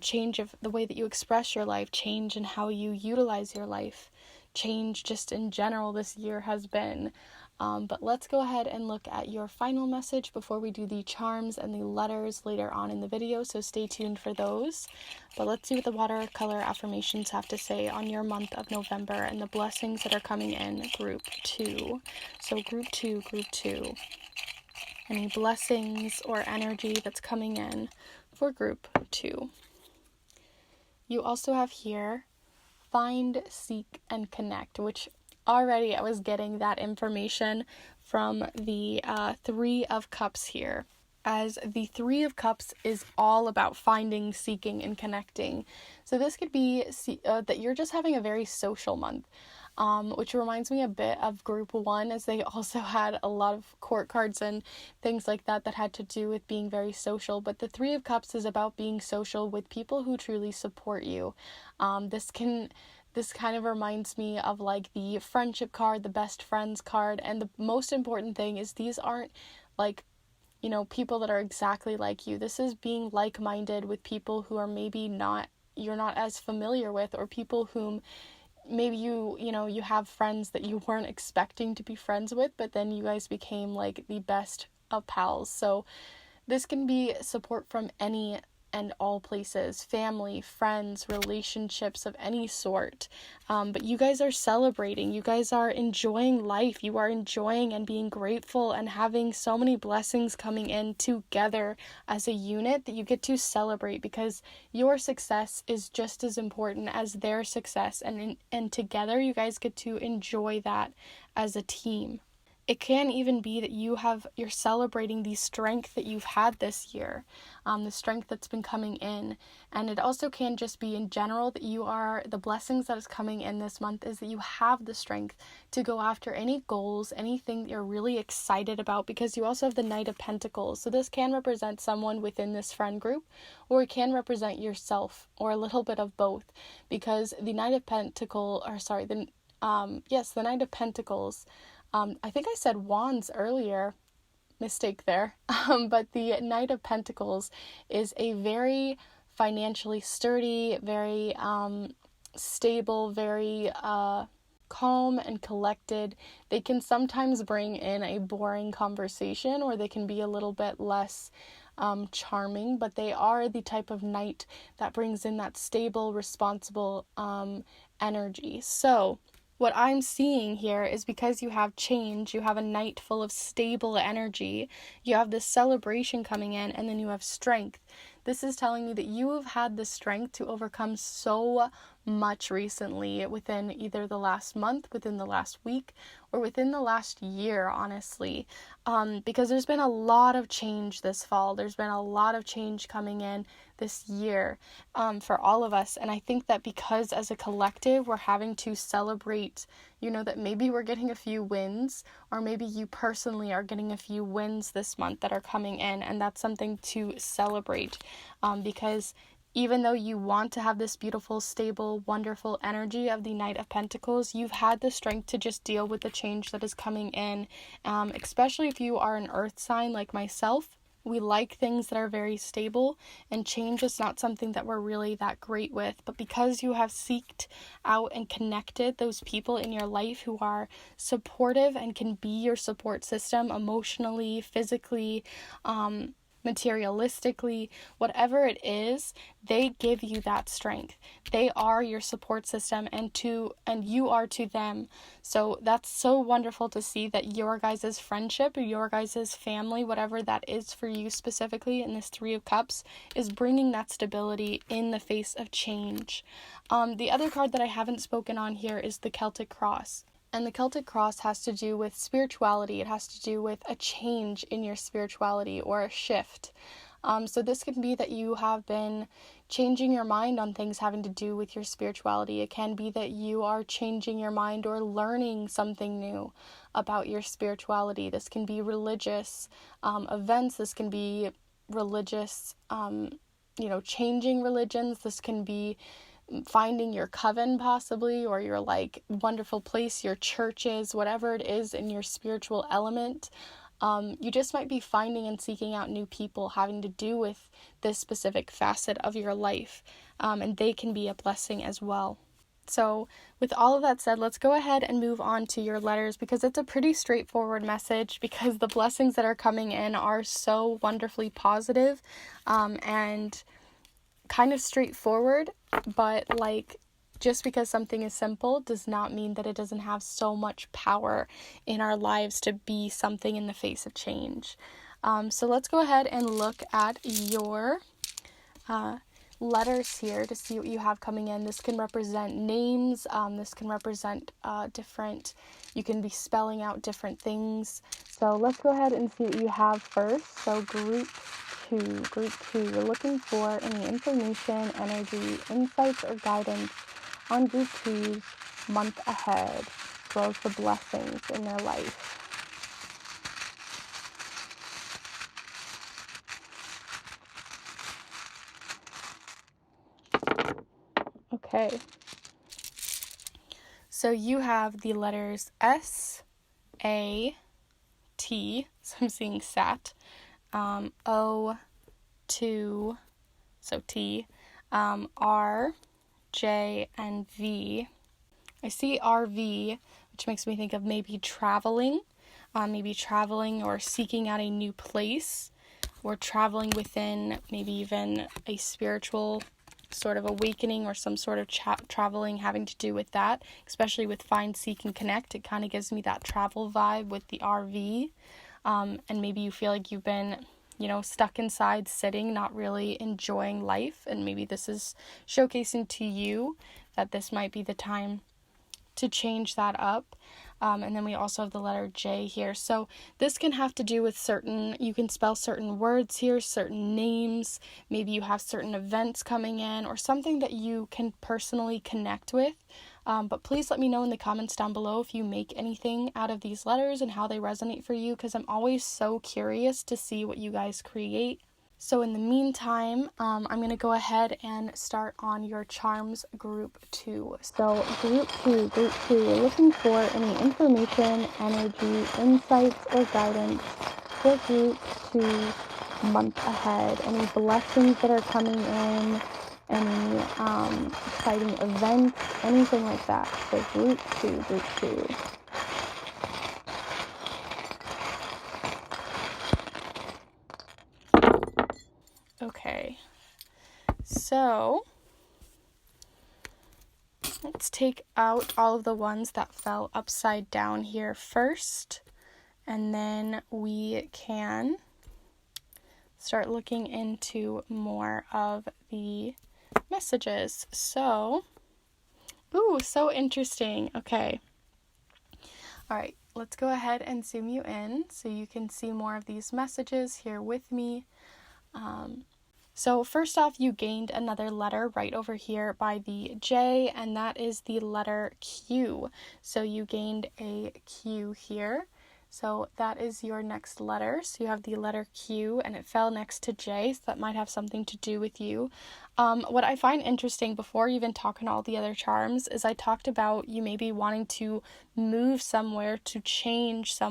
Change of the way that you express your life, change in how you utilize your life, change just in general this year has been. But let's go ahead and look at your final message before we do the charms and the letters later on in the video, so stay tuned for those. But let's see what the watercolor affirmations have to say on your month of November and the blessings that are coming in Group 2. So Group 2, any blessings or energy that's coming in for Group 2. You also have here find, seek, and connect, which already I was getting that information from the 3 of Cups here, as the 3 of Cups is all about finding, seeking, and connecting. So this could be that you're just having a very social month, which reminds me a bit of Group 1, as they also had a lot of court cards and things like that had to do with being very social. But the 3 of Cups is about being social with people who truly support you. This kind of reminds me of like the friendship card, the best friends card, and the most important thing is these aren't like, people that are exactly like you. This is being like-minded with people who are maybe you're not as familiar with, or people whom maybe you have friends that you weren't expecting to be friends with, but then you guys became like the best of pals. So this can be support from any and all places, family, friends, relationships of any sort. But you guys are celebrating. You guys are enjoying life. You are enjoying and being grateful and having so many blessings coming in together as a unit that you get to celebrate, because your success is just as important as their success. And together you guys get to enjoy that as a team. It can even be that you're celebrating the strength that you've had this year, the strength that's been coming in. And it also can just be in general that the blessings that is coming in this month is that you have the strength to go after any goals, anything that you're really excited about, because you also have the Knight of Pentacles. So this can represent someone within this friend group, or it can represent yourself, or a little bit of both, because the Knight of Pentacles, the Knight of Pentacles, I think I said Wands earlier, mistake there, but the Knight of Pentacles is a very financially sturdy, very stable, very calm and collected. They can sometimes bring in a boring conversation, or they can be a little bit less charming, but they are the type of knight that brings in that stable, responsible energy. So what I'm seeing here is because you have change, you have a night full of stable energy, you have this celebration coming in, and then you have strength. This is telling me that you have had the strength to overcome so much recently within either the last month, within the last week, or within the last year, honestly. Because there's been a lot of change this fall. There's been a lot of change coming in this year for all of us. And I think that because as a collective, we're having to celebrate, that maybe we're getting a few wins, or maybe you personally are getting a few wins this month that are coming in. And that's something to celebrate because even though you want to have this beautiful, stable, wonderful energy of the Knight of Pentacles, you've had the strength to just deal with the change that is coming in, especially if you are an earth sign like myself. We like things that are very stable, and change is not something that we're really that great with. But because you have seeked out and connected those people in your life who are supportive and can be your support system emotionally, physically, materialistically, whatever it is, they give you that strength. They are your support system, and you are to them. So that's so wonderful to see that your guys' friendship, your guys' family, whatever that is for you specifically in this Three of Cups, is bringing that stability in the face of change. The other card that I haven't spoken on here is the Celtic Cross. And the Celtic Cross has to do with spirituality. It has to do with a change in your spirituality or a shift. So this can be that you have been changing your mind on things having to do with your spirituality. It can be that you are changing your mind or learning something new about your spirituality. This can be religious events. This can be religious, changing religions. This can be finding your coven possibly, or your wonderful place, your churches, whatever it is in your spiritual element. You just might be finding and seeking out new people having to do with this specific facet of your life, and they can be a blessing as well. So with all of that said, let's go ahead and move on to your letters, because it's a pretty straightforward message, because the blessings that are coming in are so wonderfully positive, and kind of straightforward, but just because something is simple does not mean that it doesn't have so much power in our lives to be something in the face of change. So let's go ahead and look at your letters here to see what you have coming in. This can represent names. This can represent you can be spelling out different things. So let's go ahead and see what you have first. So group two, you're looking for any information, energy, insights, or guidance on group two's month ahead, as well as the blessings in their life. Okay. So you have the letters S, A, T, so I'm seeing Sat, O, 2, so T, R, J, and V. I see RV, which makes me think of maybe traveling or seeking out a new place, or traveling within maybe even a spiritual sort of awakening, or some sort of traveling having to do with that, especially with Find, Seek, and Connect. It kind of gives me that travel vibe with the RV, and maybe you feel like you've been stuck inside, sitting, not really enjoying life, and maybe this is showcasing to you that this might be the time to change that up. And then we also have the letter J here. So this can have to do with you can spell certain words here, certain names. Maybe you have certain events coming in, or something that you can personally connect with. But please let me know in the comments down below if you make anything out of these letters and how they resonate for you, because I'm always so curious to see what you guys create. So in the meantime, I'm going to go ahead and start on your charms group 2. So group 2, you're looking for any information, energy, insights, or guidance for group 2 month ahead. Any blessings that are coming in, any exciting events, anything like that. So group 2. Okay, so Let's take out all of the ones that fell upside down here first, and then we can start looking into more of the messages. So, so interesting. Okay. All right, let's go ahead and zoom you in so you can see more of these messages here with me. So first off, you gained another letter right over here by the J, and that is the letter Q. So you gained a Q here. So that is your next letter. So you have the letter Q, and it fell next to J, so that might have something to do with you. What I find interesting, before even talking all the other charms, is I talked about you maybe wanting to move somewhere, to change the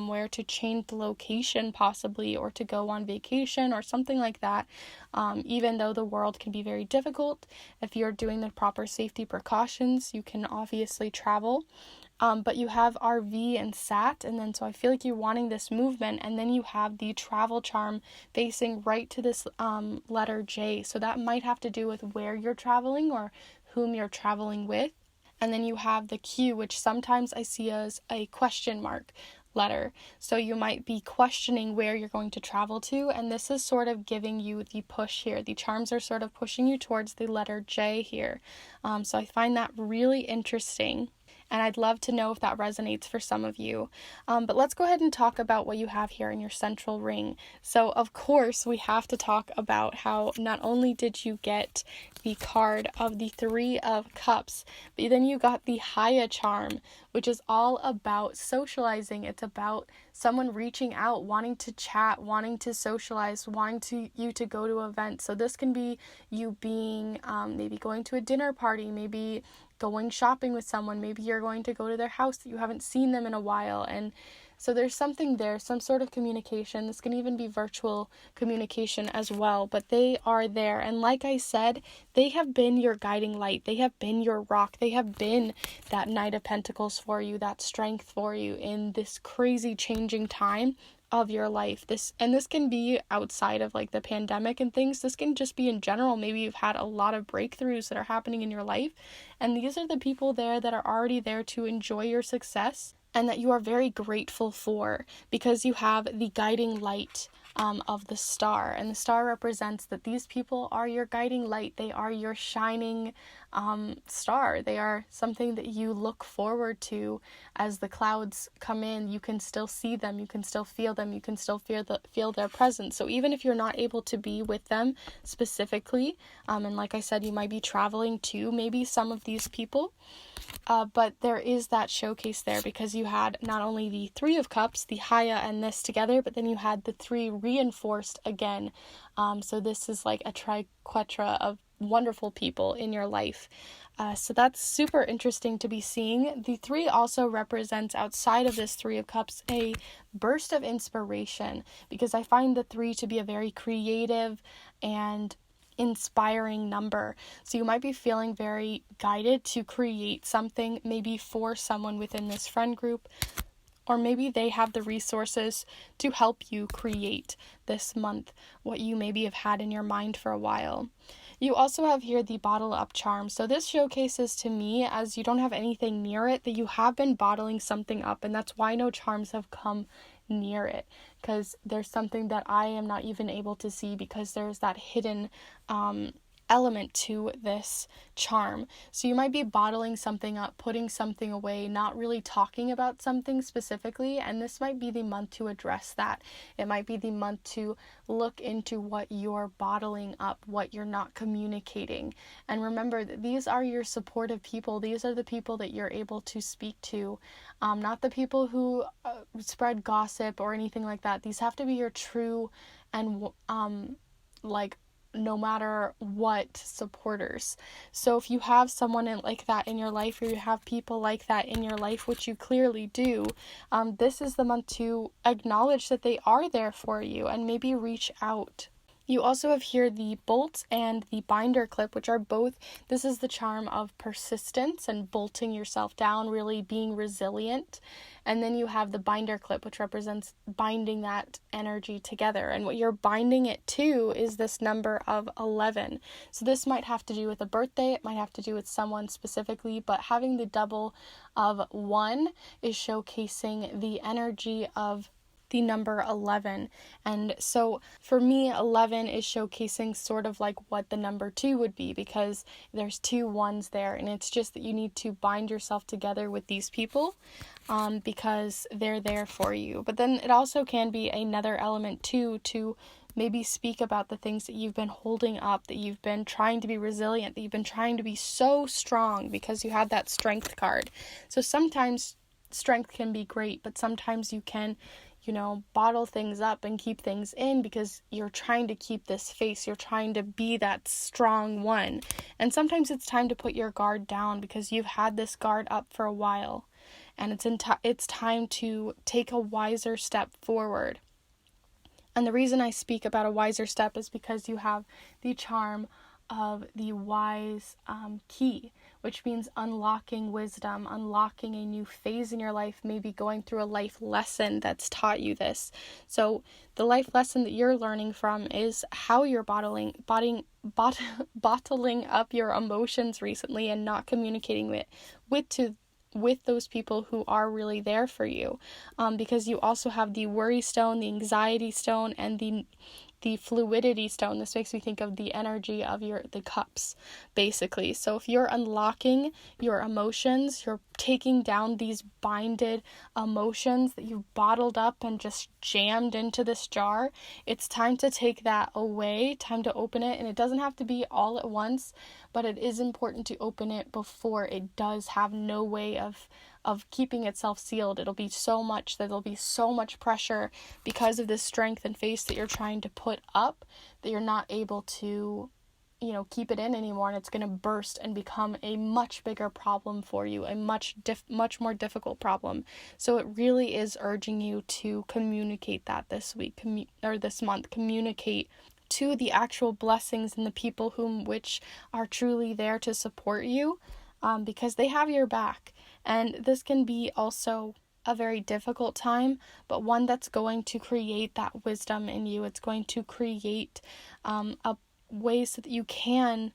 location possibly, or to go on vacation or something like that. Even though the world can be very difficult, if you're doing the proper safety precautions, you can obviously travel. But you have RV and SAT, and then so I feel like you're wanting this movement, and then you have the travel charm facing right to this letter J. So that might have to do with where you're traveling or whom you're traveling with. And then you have the Q, which sometimes I see as a question mark letter. So you might be questioning where you're going to travel to, and this is sort of giving you the push here. The charms are sort of pushing you towards the letter J here. So I find that really interesting, and I'd love to know if that resonates for some of you. But let's go ahead and talk about what you have here in your central ring. So of course we have to talk about how not only did you get the card of the Three of Cups, but then you got the Haya charm, which is all about socializing. It's about someone reaching out, wanting to chat, wanting to socialize, wanting you to go to events. So this can be you being maybe going to a dinner party, maybe going shopping with someone, maybe you're going to go to their house that you haven't seen them in a while. And so there's something there, some sort of communication. This can even be virtual communication as well, but they are there. And like I said, they have been your guiding light. They have been your rock. They have been that Knight of Pentacles for you, that strength for you in this crazy changing time of your life. This can be outside of like the pandemic and things. This can just be in general. Maybe you've had a lot of breakthroughs that are happening in your life, and these are the people there that are already there to enjoy your success, and that you are very grateful for, because you have the guiding light of the star, and the star represents that these people are your guiding light. They are your shining star. They are something that you look forward to. As the clouds come in, you can still see them, you can still feel them, you can still feel their presence. So even if you're not able to be with them specifically, and like I said, you might be traveling to maybe some of these people, but there is that showcase there, because you had not only the Three of Cups, the Haya and this together, but then you had the three reinforced again. So this is like a triquetra of wonderful people in your life. So that's super interesting to be seeing. The three also represents, outside of this Three of Cups, a burst of inspiration, because I find the three to be a very creative and inspiring number. So you might be feeling very guided to create something, maybe for someone within this friend group, or maybe they have the resources to help you create this month what you maybe have had in your mind for a while. You also have here the bottle up charm. So this showcases to me, as you don't have anything near it, that you have been bottling something up, and that's why no charms have come near it, because there's something that I am not even able to see, because there's that hidden element to this charm. So you might be bottling something up, putting something away, not really talking about something specifically, and this might be the month to address that. It might be the month to look into what you're bottling up, what you're not communicating. And remember that these are your supportive people. These are the people that you're able to speak to, not the people who spread gossip or anything like that. These have to be your true and no matter what supporters. So if you have someone like that in your life, or you have people like that in your life, which you clearly do, this is the month to acknowledge that they are there for you, and maybe reach out. You also have here the bolt and the binder clip, which are both, this is the charm of persistence and bolting yourself down, really being resilient. And then you have the binder clip, which represents binding that energy together. And what you're binding it to is this number of 11. So this might have to do with a birthday, it might have to do with someone specifically, but having the double of 1 is showcasing the energy of the number 11. And so for me, 11 is showcasing sort of like what the number 2 would be, because there's 2 1s there, and it's just that you need to bind yourself together with these people because they're there for you. But then it also can be another element too, to maybe speak about the things that you've been holding up, that you've been trying to be resilient, that you've been trying to be so strong, because you had that strength card. So sometimes strength can be great, but sometimes you can, bottle things up and keep things in because you're trying to keep this face. You're trying to be that strong one. And sometimes it's time to put your guard down because you've had this guard up for a while. And it's time to take a wiser step forward. And the reason I speak about a wiser step is because you have the charm of the wise key, which means unlocking wisdom, unlocking a new phase in your life, maybe going through a life lesson that's taught you this. So the life lesson that you're learning from is how you're bottling up your emotions recently and not communicating with those people who are really there for you, because you also have the worry stone, the anxiety stone, and the fluidity stone. This makes me think of the energy of the cups, basically. So if you're unlocking your emotions, you're taking down these binded emotions that you've bottled up and just jammed into this jar, it's time to take that away, time to open it. And it doesn't have to be all at once, but it is important to open it before it does have no way of keeping itself sealed. There'll be so much pressure because of this strength and face that you're trying to put up that you're not able to, keep it in anymore, and it's going to burst and become a much bigger problem for you, a much more difficult problem. So it really is urging you to communicate that this week, or this month. Communicate to the actual blessings and the people which are truly there to support you, because they have your back. And this can be also a very difficult time, but one that's going to create that wisdom in you. It's going to create a way so that you can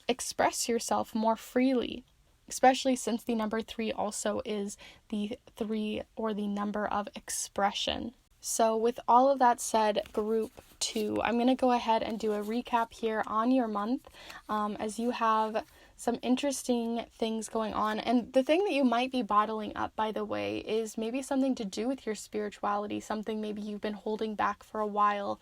express yourself more freely, especially since the number 3 also is the 3, or the number of expression. So with all of that said, group 2, I'm going to go ahead and do a recap here on your month, as you have some interesting things going on. And the thing that you might be bottling up, by the way, is maybe something to do with your spirituality, something maybe you've been holding back for a while.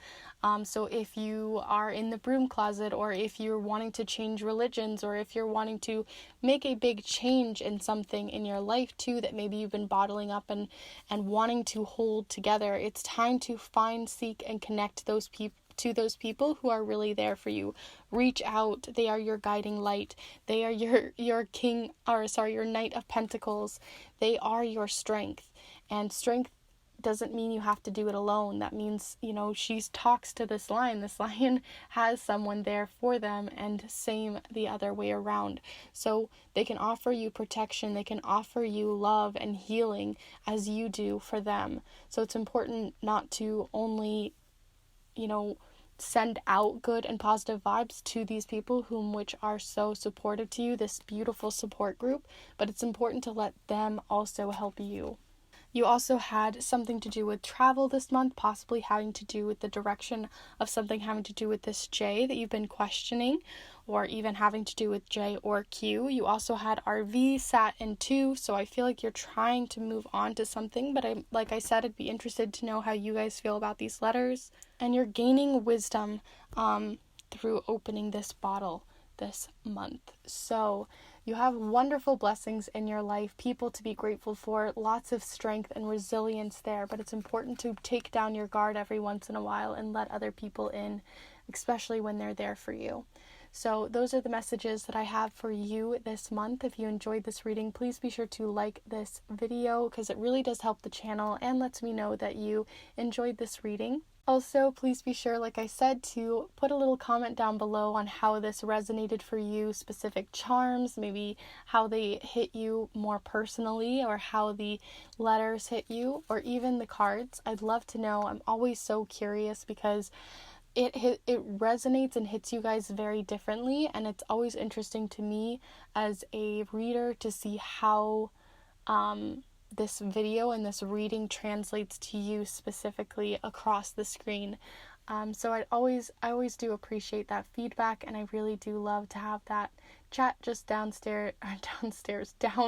So if you are in the broom closet, or if you're wanting to change religions, or if you're wanting to make a big change in something in your life too that maybe you've been bottling up and wanting to hold together, it's time to find, seek, and connect to those people who are really there for you. Reach out. They are your guiding light. They are your your Knight of Pentacles. They are your strength. And strength doesn't mean you have to do it alone. That means, she talks to this lion. This lion has someone there for them, and same the other way around. So they can offer you protection. They can offer you love and healing as you do for them. So it's important not to only send out good and positive vibes to these people which are so supportive to you, this beautiful support group, but it's important to let them also help you. You also had something to do with travel this month, possibly having to do with the direction of something having to do with this J that you've been questioning, or even having to do with J or Q. You also had RV, Sat, and 2, so I feel like you're trying to move on to something, but like I said, I'd be interested to know how you guys feel about these letters. And you're gaining wisdom through opening this bottle this month. So you have wonderful blessings in your life, people to be grateful for, lots of strength and resilience there, but it's important to take down your guard every once in a while and let other people in, especially when they're there for you. So those are the messages that I have for you this month. If you enjoyed this reading, please be sure to like this video because it really does help the channel and lets me know that you enjoyed this reading. Also, please be sure, like I said, to put a little comment down below on how this resonated for you, specific charms, maybe how they hit you more personally, or how the letters hit you, or even the cards. I'd love to know. I'm always so curious because it resonates and hits you guys very differently, and it's always interesting to me as a reader to see how this video and this reading translates to you specifically across the screen. So I always do appreciate that feedback, and I really do love to have that chat just down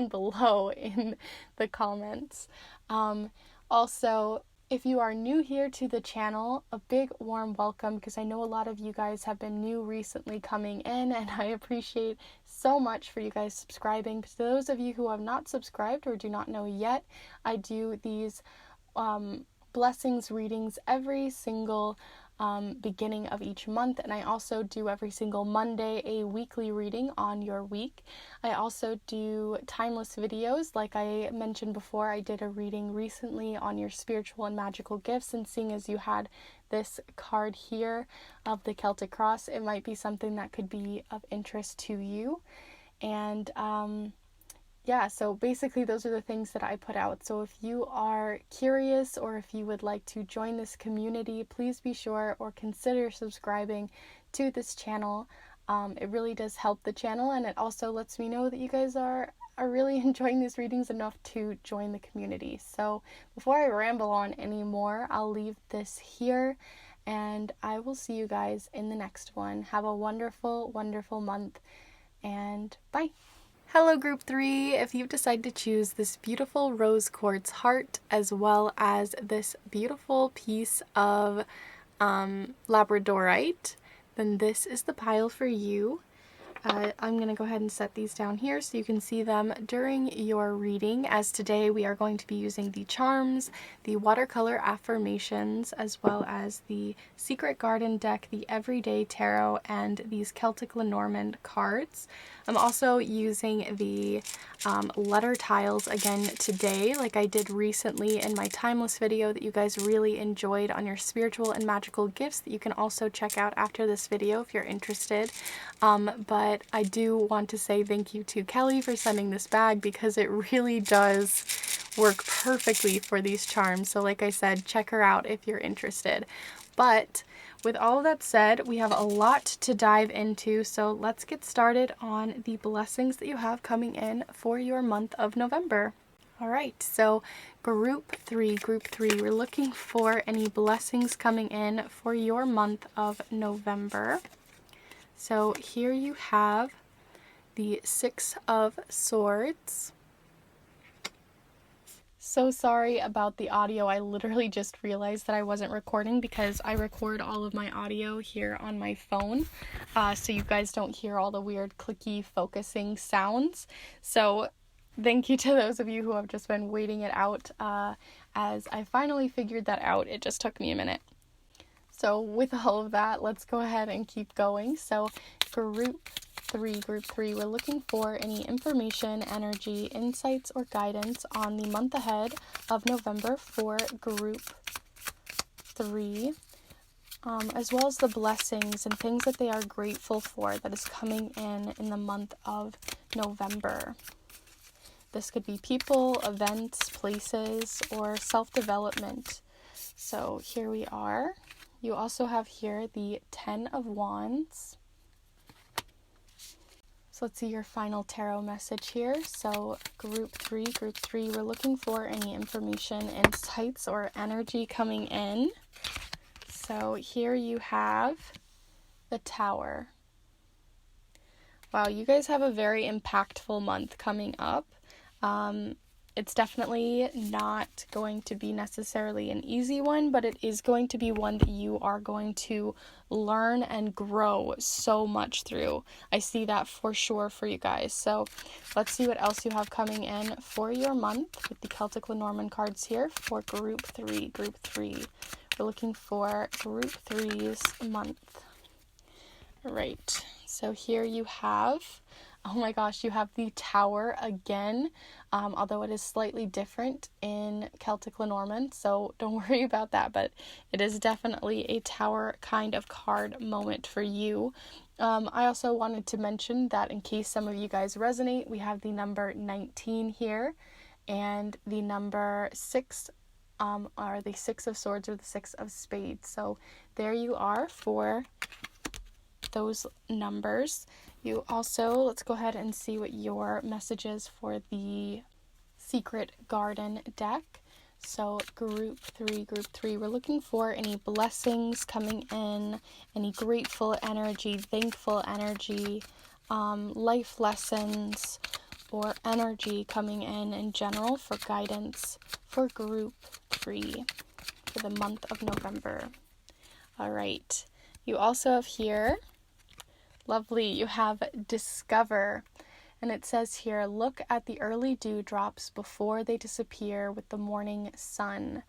below in the comments. Also, if you are new here to the channel, a big warm welcome, because I know a lot of you guys have been new recently coming in, and I appreciate so much for you guys subscribing. To those of you who have not subscribed or do not know yet, I do these blessings readings every single beginning of each month, and I also do every single Monday a weekly reading on your week. I also do timeless videos. Like I mentioned before, I did a reading recently on your spiritual and magical gifts, and seeing as you had this card here of the Celtic cross, it might be something that could be of interest to you. And yeah, so basically those are the things that I put out. So if you are curious, or if you would like to join this community, please be sure or consider subscribing to this channel. It really does help the channel, and it also lets me know that you guys are really enjoying these readings enough to join the community. So before I ramble on anymore, I'll leave this here, and I will see you guys in the next one. Have a wonderful, wonderful month, and bye. Hello Group 3, if you've decided to choose this beautiful rose quartz heart as well as this beautiful piece of Labradorite, then this is the pile for you. I'm going to go ahead and set these down here so you can see them during your reading, as today we are going to be using the charms, the watercolor affirmations, as well as the Secret Garden deck, the Everyday Tarot, and these Celtic Lenormand cards. I'm also using the letter tiles again today, like I did recently in my timeless video that you guys really enjoyed on your spiritual and magical gifts, that you can also check out after this video if you're interested. But I do want to say thank you to Kellie for sending this bag, because it really does work perfectly for these charms. So like I said, check her out if you're interested. But with all of that said, we have a lot to dive into, so let's get started on the blessings that you have coming in for your month of November. Alright, so group 3, we're looking for any blessings coming in for your month of November. So here you have the 6 of Swords. So sorry about the audio. I literally just realized that I wasn't recording, because I record all of my audio here on my phone, so you guys don't hear all the weird clicky focusing sounds. So thank you to those of you who have just been waiting it out, as I finally figured that out. It just took me a minute. So with all of that, let's go ahead and keep going. So group 3, we're looking for any information, energy, insights, or guidance on the month ahead of November for group 3, as well as the blessings and things that they are grateful for that is coming in the month of November. This could be people, events, places, or self-development. So here we are. You also have here the 10 of Wands. So let's see your final tarot message here. So group 3, we're looking for any information, insights, or energy coming in. So here you have the Tower. Wow, you guys have a very impactful month coming up. It's definitely not going to be necessarily an easy one, but it is going to be one that you are going to learn and grow so much through. I see that for sure for you guys. So let's see what else you have coming in for your month with the Celtic Lenormand cards here for group 3. We're looking for group 3's month. Right. So here you have Oh my gosh, you have the Tower again, although it is slightly different in Celtic Lenormand, so don't worry about that, but it is definitely a Tower kind of card moment for you. I also wanted to mention that in case some of you guys resonate, we have the number 19 here, and the number 6 are the 6 of Swords or the 6 of Spades. So there you are for those numbers. You also, let's go ahead and see what your message is for the Secret Garden deck. So group three, we're looking for any blessings coming in, any grateful energy, thankful energy, life lessons, or energy coming in general for guidance for group 3 for the month of November. All right. You also have here, lovely, you have Discover. And it says here, look at the early dewdrops before they disappear with the morning sun.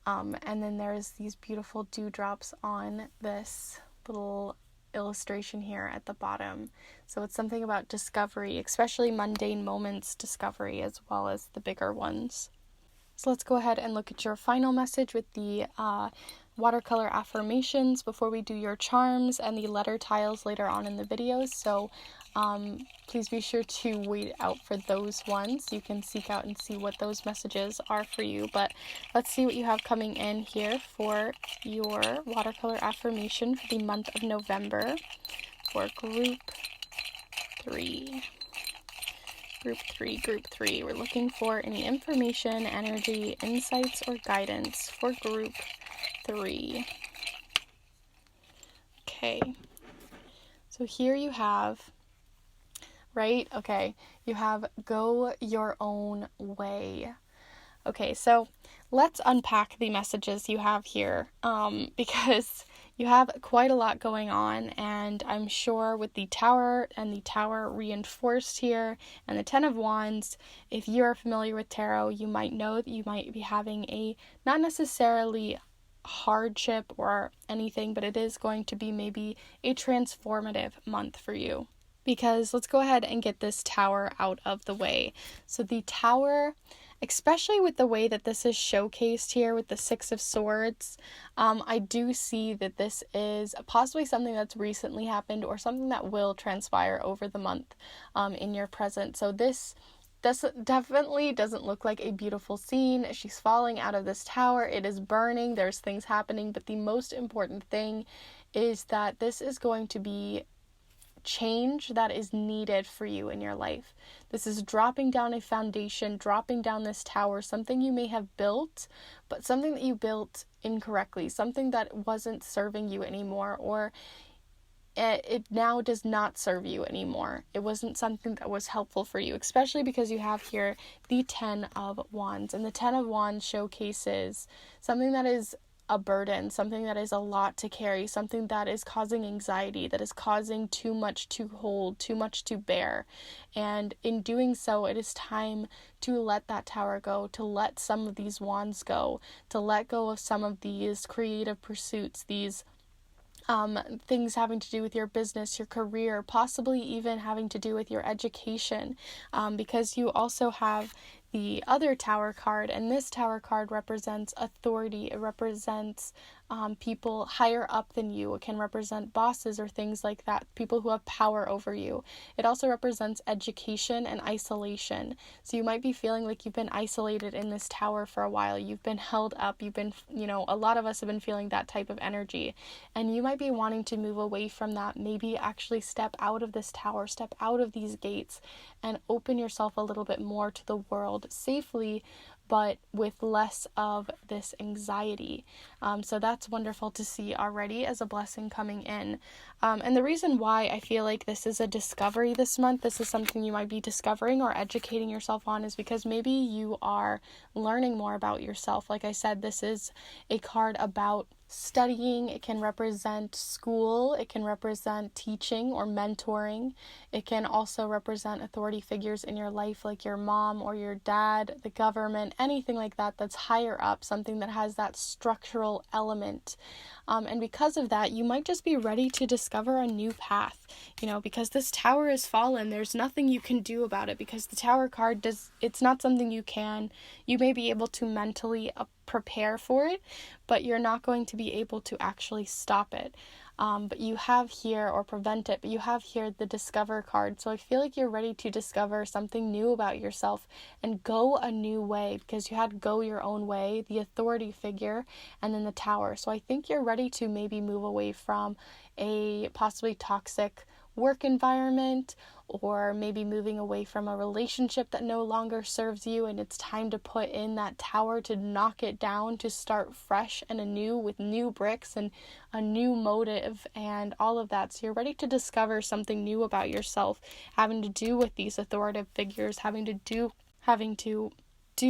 And then there's these beautiful dewdrops on this little illustration here at the bottom. So it's something about discovery, especially mundane moments discovery, as well as the bigger ones. So let's go ahead and look at your final message with the watercolor affirmations before we do your charms and the letter tiles later on in the videos. So please be sure to wait out for those ones. You can seek out and see what those messages are for you. But let's see what you have coming in here for your watercolor affirmation for the month of November for group 3. Group 3. We're looking for any information, energy, insights, or guidance for group 3. Okay. So here you have, right? Okay. You have go your own way. Okay, so let's unpack the messages you have here, because you have quite a lot going on, and I'm sure with the Tower and the Tower reinforced here and the 10 of Wands, if you are familiar with tarot, you might know that you might be having a not necessarily hardship or anything, but it is going to be maybe a transformative month for you. Because let's go ahead and get this Tower out of the way. So the Tower, especially with the way that this is showcased here with the 6 of Swords, I do see that this is possibly something that's recently happened or something that will transpire over the month in your present. So this definitely doesn't look like a beautiful scene. She's falling out of this tower. It is burning. There's things happening. But the most important thing is that this is going to be change that is needed for you in your life. This is dropping down a foundation, dropping down this tower, something you may have built, but something that you built incorrectly, something that wasn't serving you anymore, or it now does not serve you anymore. It wasn't something that was helpful for you, especially because you have here the 10 of Wands, and the 10 of Wands showcases something that is a burden, something that is a lot to carry, something that is causing anxiety, that is causing too much to hold, too much to bear. And in doing so, it is time to let that tower go, to let some of these wands go, to let go of some of these creative pursuits, these things having to do with your business, your career, possibly even having to do with your education, because you also have the other Tower card, and this Tower card represents authority. It represents people higher up than you. It can represent bosses or things like that, people who have power over you. It also represents education and isolation. So you might be feeling like you've been isolated in this tower for a while. You've been held up. You've been, a lot of us have been feeling that type of energy. And you might be wanting to move away from that, maybe actually step out of this tower, step out of these gates, and open yourself a little bit more to the world safely, but with less of this anxiety. So that's wonderful to see already as a blessing coming in. And the reason why I feel like this is a discovery this month, this is something you might be discovering or educating yourself on, is because maybe you are learning more about yourself. Like I said, this is a card about studying. It can represent school. It can represent teaching or mentoring. It can also represent authority figures in your life, like your mom or your dad, the government, anything like that that's higher up, something that has that structural element. And because of that, you might just be ready to discover a new path, because this tower is fallen. There's nothing you can do about it, because the tower card it's not something you may be able to mentally prepare for it, but you're not going to be able to actually stop it. But you have here, or prevent it, but you have here the Discover card. So I feel like you're ready to discover something new about yourself and go a new way, because you had Go Your Own Way, the Authority figure, and then the Tower. So I think you're ready to maybe move away from a possibly toxic work environment, or maybe moving away from a relationship that no longer serves you, and it's time to put in that tower to knock it down, to start fresh and anew with new bricks and a new motive and all of that. So you're ready to discover something new about yourself, having to do with these authoritative figures, having to do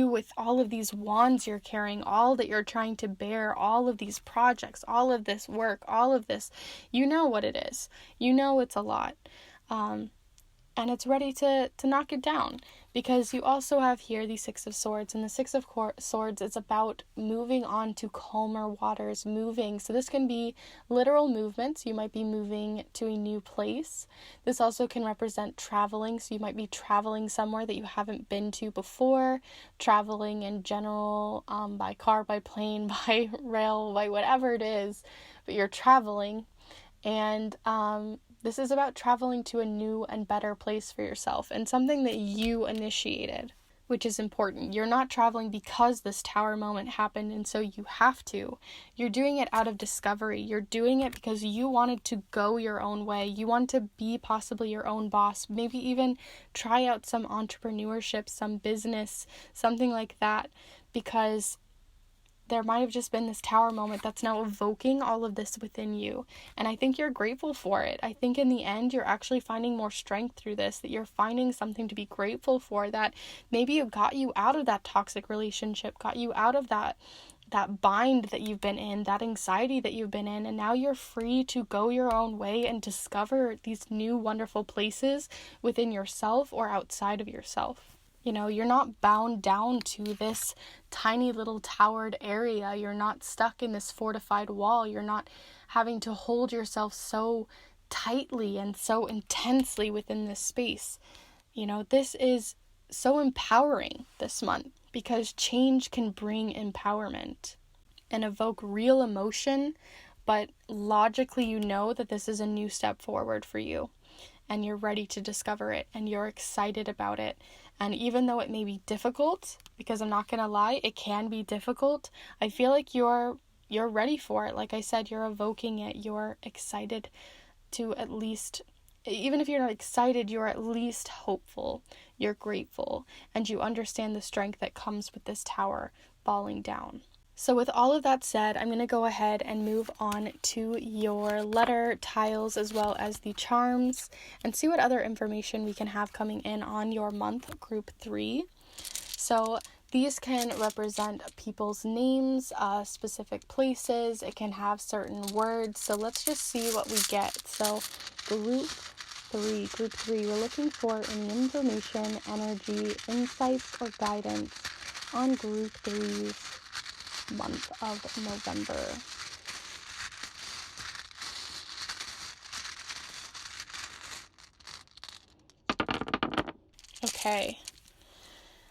with all of these wands you're carrying, all that you're trying to bear, all of these projects, all of this work, all of this. You know what it is. You know it's a lot. And it's ready to knock it down, because you also have here the Six of Swords, and the Six of Swords is about moving on to calmer waters, moving. So this can be literal movements. You might be moving to a new place. This also can represent traveling. So you might be traveling somewhere that you haven't been to before, traveling in general, by car, by plane, by rail, by whatever it is, but you're traveling. And this is about traveling to a new and better place for yourself, and something that you initiated, which is important. You're not traveling because this tower moment happened and so you have to. You're doing it out of discovery. You're doing it because you wanted to go your own way. You want to be possibly your own boss, maybe even try out some entrepreneurship, some business, something like that, because there might have just been this tower moment that's now evoking all of this within you. And I think you're grateful for it. I think in the end, you're actually finding more strength through this, that you're finding something to be grateful for, that maybe it got you out of that toxic relationship, got you out of that bind that you've been in, that anxiety that you've been in, and now you're free to go your own way and discover these new wonderful places within yourself or outside of yourself. You're not bound down to this tiny little towered area. You're not stuck in this fortified wall. You're not having to hold yourself so tightly and so intensely within this space. This is so empowering this month, because change can bring empowerment and evoke real emotion, but logically you know that this is a new step forward for you, and you're ready to discover it, and you're excited about it. And even though it may be difficult, because I'm not going to lie, it can be difficult, I feel like you're ready for it. Like I said, you're evoking it. You're excited to, at least, even if you're not excited, you're at least hopeful. You're grateful. And you understand the strength that comes with this tower falling down. So with all of that said, I'm going to go ahead and move on to your letter tiles as well as the charms, and see what other information we can have coming in on your month group 3. So these can represent people's names, specific places. It can have certain words. So let's just see what we get. So group 3, we're looking for any information, energy, insights, or guidance on group 3's month of November. Okay,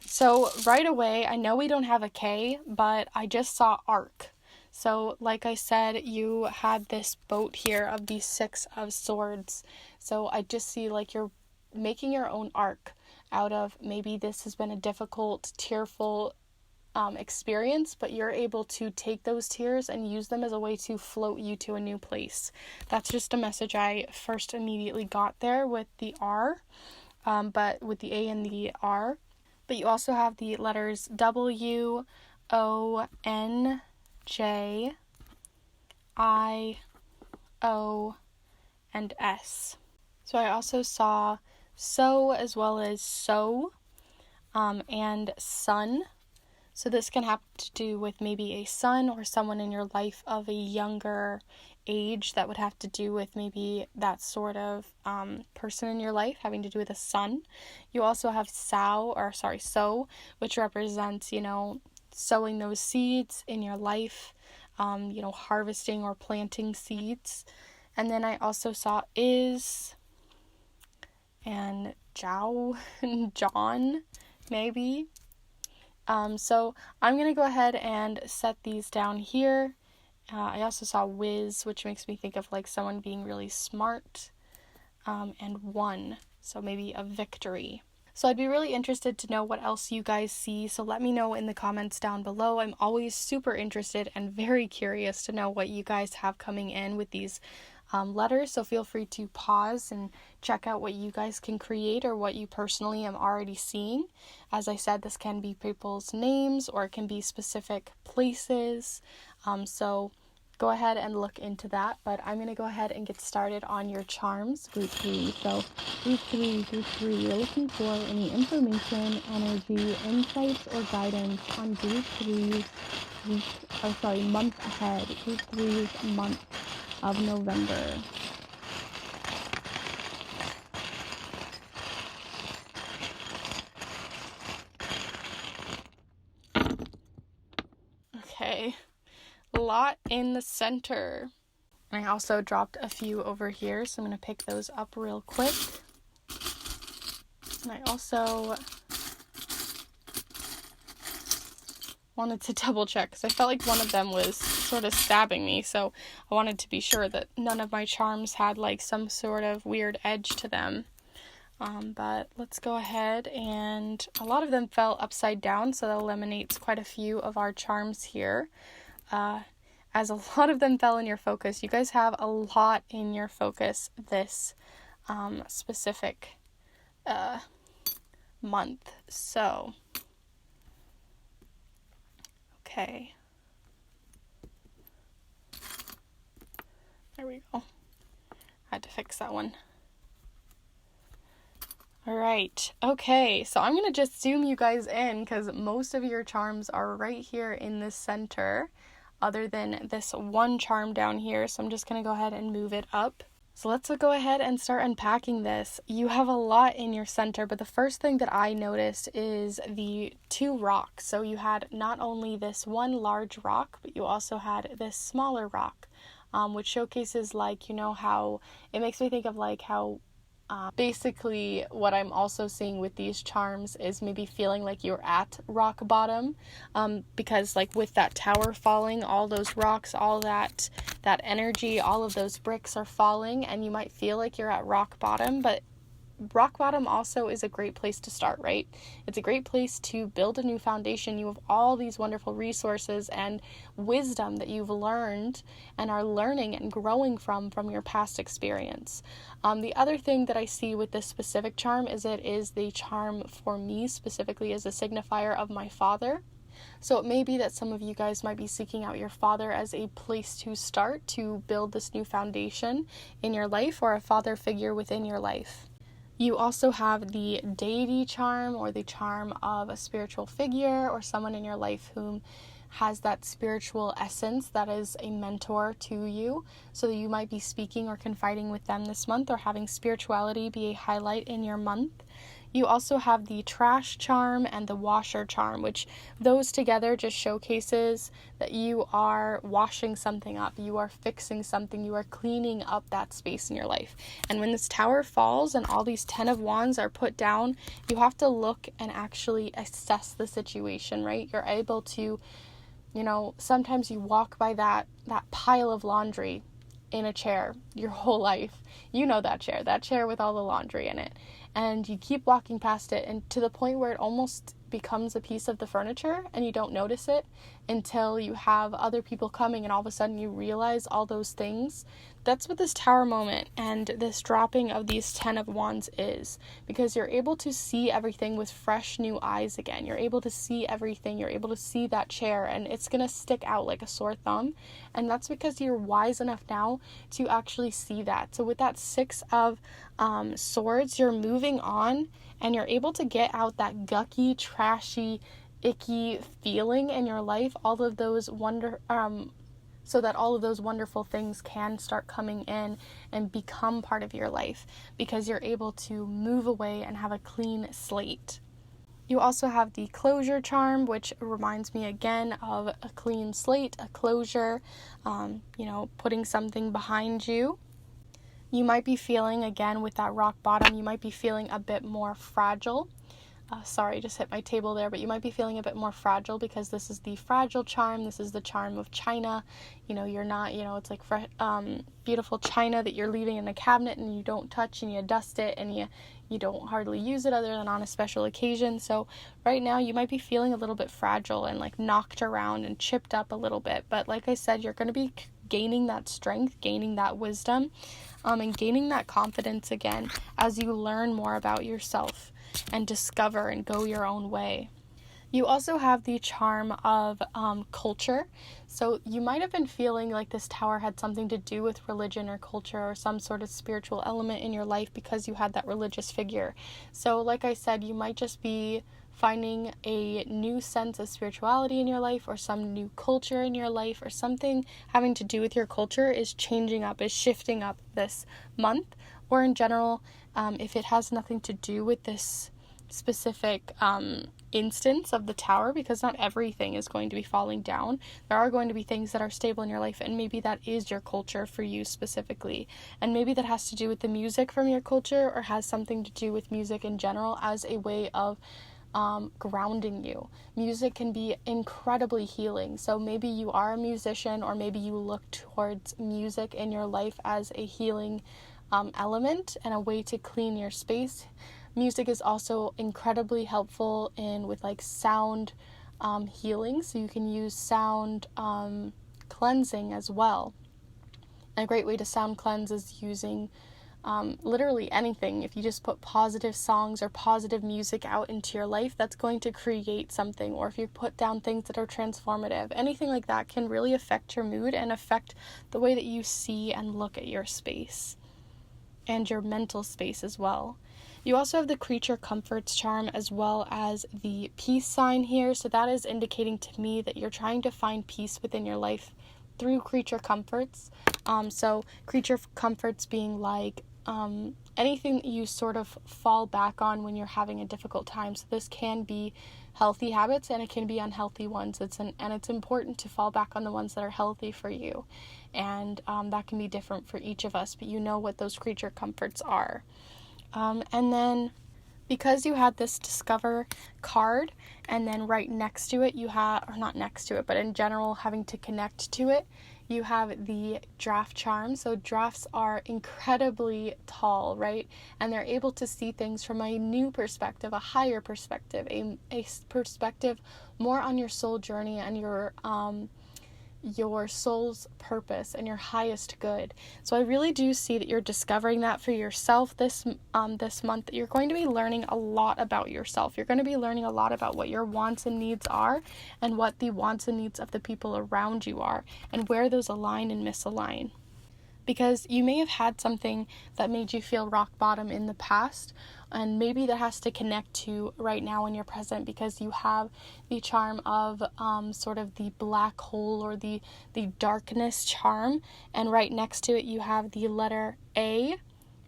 so right away, I know we don't have a K, but I just saw arc. So like I said, you had this boat here of the Six of Swords. So I just see like you're making your own arc out of, maybe this has been a difficult, tearful experience, but you're able to take those tears and use them as a way to float you to a new place. That's just a message I first immediately got there with the R, but with the A and the R. But you also have the letters W, O, N, J, I, O, and S. So I also saw so as well as so, and sun. So this can have to do with maybe a son or someone in your life of a younger age that would have to do with maybe that sort of person in your life, having to do with a son. You also have so, which represents, sowing those seeds in your life, harvesting or planting seeds. And then I also saw is and John, maybe. So I'm going to go ahead and set these down here. I also saw whiz, which makes me think of like someone being really smart, and one, so maybe a victory. So I'd be really interested to know what else you guys see, so let me know in the comments down below. I'm always super interested and very curious to know what you guys have coming in with these letters, so feel free to pause and check out what you guys can create or what you personally am already seeing. As I said, this can be people's names or it can be specific places, so go ahead and look into that, but I'm going to go ahead and get started on your charms. Group 3. So group 3, you're looking for any information, energy, insights, or guidance on group 3's month ahead. Group 3's month of November. Okay. A lot in the center. I also dropped a few over here, so I'm going to pick those up real quick. And I also wanted to double check because I felt like one of them was sort of stabbing me, so I wanted to be sure that none of my charms had like some sort of weird edge to them. But let's go ahead, and a lot of them fell upside down, so that eliminates quite a few of our charms here. As a lot of them fell in your focus, you guys have a lot in your focus this specific month. So, okay. There we go. I had to fix that one. Alright, okay, so I'm going to just zoom you guys in because most of your charms are right here in the center, other than this one charm down here, so I'm just going to go ahead and move it up. So let's go ahead and start unpacking this. You have a lot in your center, but the first thing that I noticed is the two rocks. So you had not only this one large rock, but you also had this smaller rock, which showcases how it makes me think of how basically what I'm also seeing with these charms is maybe feeling like you're at rock bottom, because with that tower falling, all those rocks, all that energy, all of those bricks are falling, and you might feel like you're at rock bottom, but rock bottom also is a great place to start, right? It's a great place to build a new foundation. You have all these wonderful resources and wisdom that you've learned and are learning and growing from your past experience. The other thing that I see with this specific charm is it is the charm for me specifically as a signifier of my father. So it may be that some of you guys might be seeking out your father as a place to start to build this new foundation in your life, or a father figure within your life. You also have the deity charm, or the charm of a spiritual figure or someone in your life whom has that spiritual essence that is a mentor to you. So you might be speaking or confiding with them this month, or having spirituality be a highlight in your month. You also have the trash charm and the washer charm, which those together just showcases that you are washing something up, you are fixing something, you are cleaning up that space in your life. And when this tower falls and all these 10 of Wands are put down, you have to look and actually assess the situation, right? You're able to, sometimes you walk by that pile of laundry in a chair your whole life. You know that chair with all the laundry in it. And you keep walking past it, and to the point where it almost becomes a piece of the furniture and you don't notice it until you have other people coming, and all of a sudden you realize all those things. That's what this tower moment and this dropping of these 10 of Wands is, because you're able to see everything with fresh new eyes again. You're able to see everything. You're able to see that chair, and it's going to stick out like a sore thumb. And that's because you're wise enough now to actually see that. So with that 6 of Swords, you're moving on, and you're able to get out that gucky, trashy, icky feeling in your life, all of those so that all of those wonderful things can start coming in and become part of your life, because you're able to move away and have a clean slate. You also have the closure charm, which reminds me again of a clean slate, a closure, putting something behind you. You might be feeling, again, with that rock bottom, you might be feeling a bit more fragile. Sorry, just hit my table there, but you might be feeling a bit more fragile because this is the fragile charm. This is the charm of china. You're not, it's like beautiful china that you're leaving in a cabinet and you don't touch and you dust it and you don't hardly use it other than on a special occasion. So right now you might be feeling a little bit fragile and like knocked around and chipped up a little bit. But like I said, you're going to be gaining that strength, gaining that wisdom, and gaining that confidence again as you learn more about yourself and discover and go your own way. You also have the charm of culture. So you might have been feeling like this tower had something to do with religion or culture or some sort of spiritual element in your life because you had that religious figure. So like I said, you might just be finding a new sense of spirituality in your life or some new culture in your life or something having to do with your culture is changing up, is shifting up this month. Or in general, if it has nothing to do with this specific instance of the tower, because not everything is going to be falling down. There are going to be things that are stable in your life, and maybe that is your culture for you specifically. And maybe that has to do with the music from your culture or has something to do with music in general as a way of grounding you. Music can be incredibly healing. So maybe you are a musician, or maybe you look towards music in your life as a healing element and a way to clean your space. Music is also incredibly helpful with like sound healing, so you can use sound cleansing as well. And a great way to sound cleanse is using literally anything. If you just put positive songs or positive music out into your life, that's going to create something. Or if you put down things that are transformative, anything like that can really affect your mood and affect the way that you see and look at your space and your mental space as well. You also have the creature comforts charm as well as the peace sign here. So that is indicating to me that you're trying to find peace within your life through creature comforts. So creature comforts being like anything that you sort of fall back on when you're having a difficult time. So this can be healthy habits and it can be unhealthy ones. It's important to fall back on the ones that are healthy for you. And that can be different for each of us, but you know what those creature comforts are. And then because you had this discover card and then right next to it you have, or not next to it, but in general having to connect to it, you have the draft charm. So drafts are incredibly tall, right? And they're able to see things from a new perspective, a higher perspective, a perspective more on your soul journey and your soul's purpose and your highest good. So I really do see that you're discovering that for yourself this month, that you're going to be learning a lot about yourself. You're going to be learning a lot about what your wants and needs are and what the wants and needs of the people around you are and where those align and misalign. Because you may have had something that made you feel rock bottom in the past, and maybe that has to connect to right now in your present, because you have the charm of sort of the black hole or the darkness charm, and right next to it you have the letter V,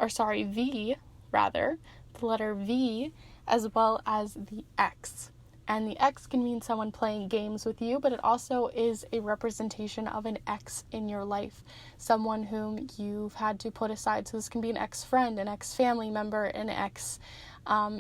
the letter V, as well as the X. And the X can mean someone playing games with you, but it also is a representation of an ex in your life, someone whom you've had to put aside. So this can be an ex-friend, an ex-family member, an ex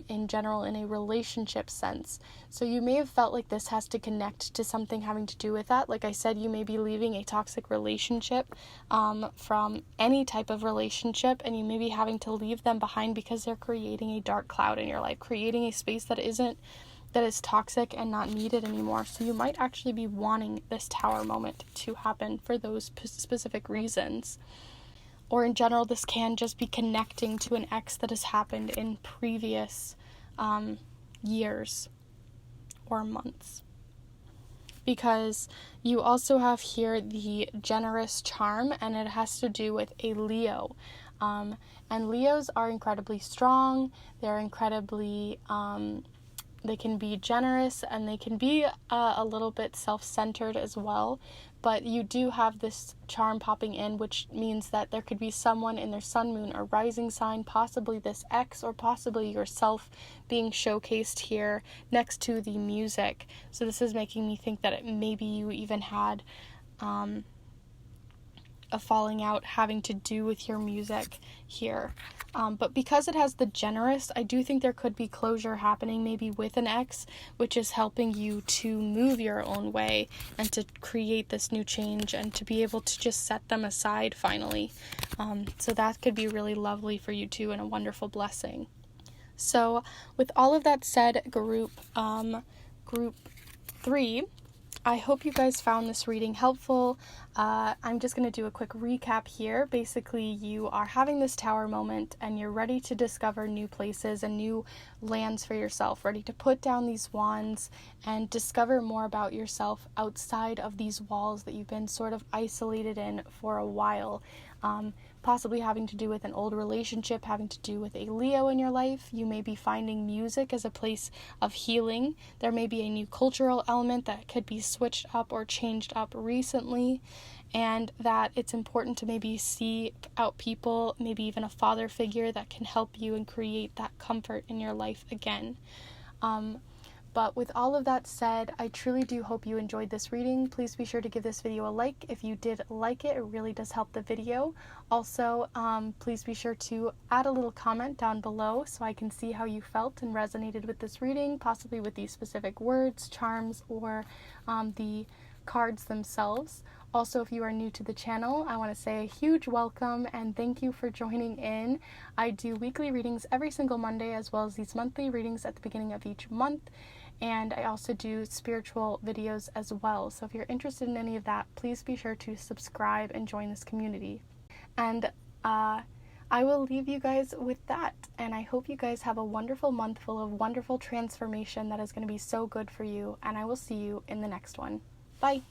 in general in a relationship sense. So you may have felt like this has to connect to something having to do with that. Like I said, you may be leaving a toxic relationship from any type of relationship, and you may be having to leave them behind because they're creating a dark cloud in your life, creating a space that is toxic and not needed anymore. So you might actually be wanting this tower moment to happen for those specific reasons. Or in general, this can just be connecting to an ex that has happened in previous years or months. Because you also have here the generous charm, and it has to do with a Leo. And Leos are incredibly strong. They're incredibly they can be generous, and they can be a little bit self-centered as well, but you do have this charm popping in, which means that there could be someone in their sun, moon, or rising sign, possibly this ex or possibly yourself, being showcased here next to the music. So this is making me think that maybe you even had a falling out having to do with your music here. But because it has the generous, I do think there could be closure happening maybe with an ex, which is helping you to move your own way and to create this new change and to be able to just set them aside finally. So that could be really lovely for you too, and a wonderful blessing. So with all of that said, group 3, I hope you guys found this reading helpful. I'm just going to do a quick recap here. Basically, you are having this tower moment and you're ready to discover new places and new lands for yourself, ready to put down these wands and discover more about yourself outside of these walls that you've been sort of isolated in for a while. Possibly having to do with an old relationship, having to do with a Leo in your life. You may be finding music as a place of healing. There may be a new cultural element that could be switched up or changed up recently, and that it's important to maybe seek out people, maybe even a father figure that can help you and create that comfort in your life again. But with all of that said, I truly do hope you enjoyed this reading. Please be sure to give this video a like if you did like it. It really does help the video. Also, please be sure to add a little comment down below so I can see how you felt and resonated with this reading, possibly with these specific words, charms, or the cards themselves. Also, if you are new to the channel, I want to say a huge welcome and thank you for joining in. I do weekly readings every single Monday, as well as these monthly readings at the beginning of each month. And I also do spiritual videos as well. So if you're interested in any of that, please be sure to subscribe and join this community. And I will leave you guys with that. And I hope you guys have a wonderful month full of wonderful transformation that is going to be so good for you. And I will see you in the next one. Bye.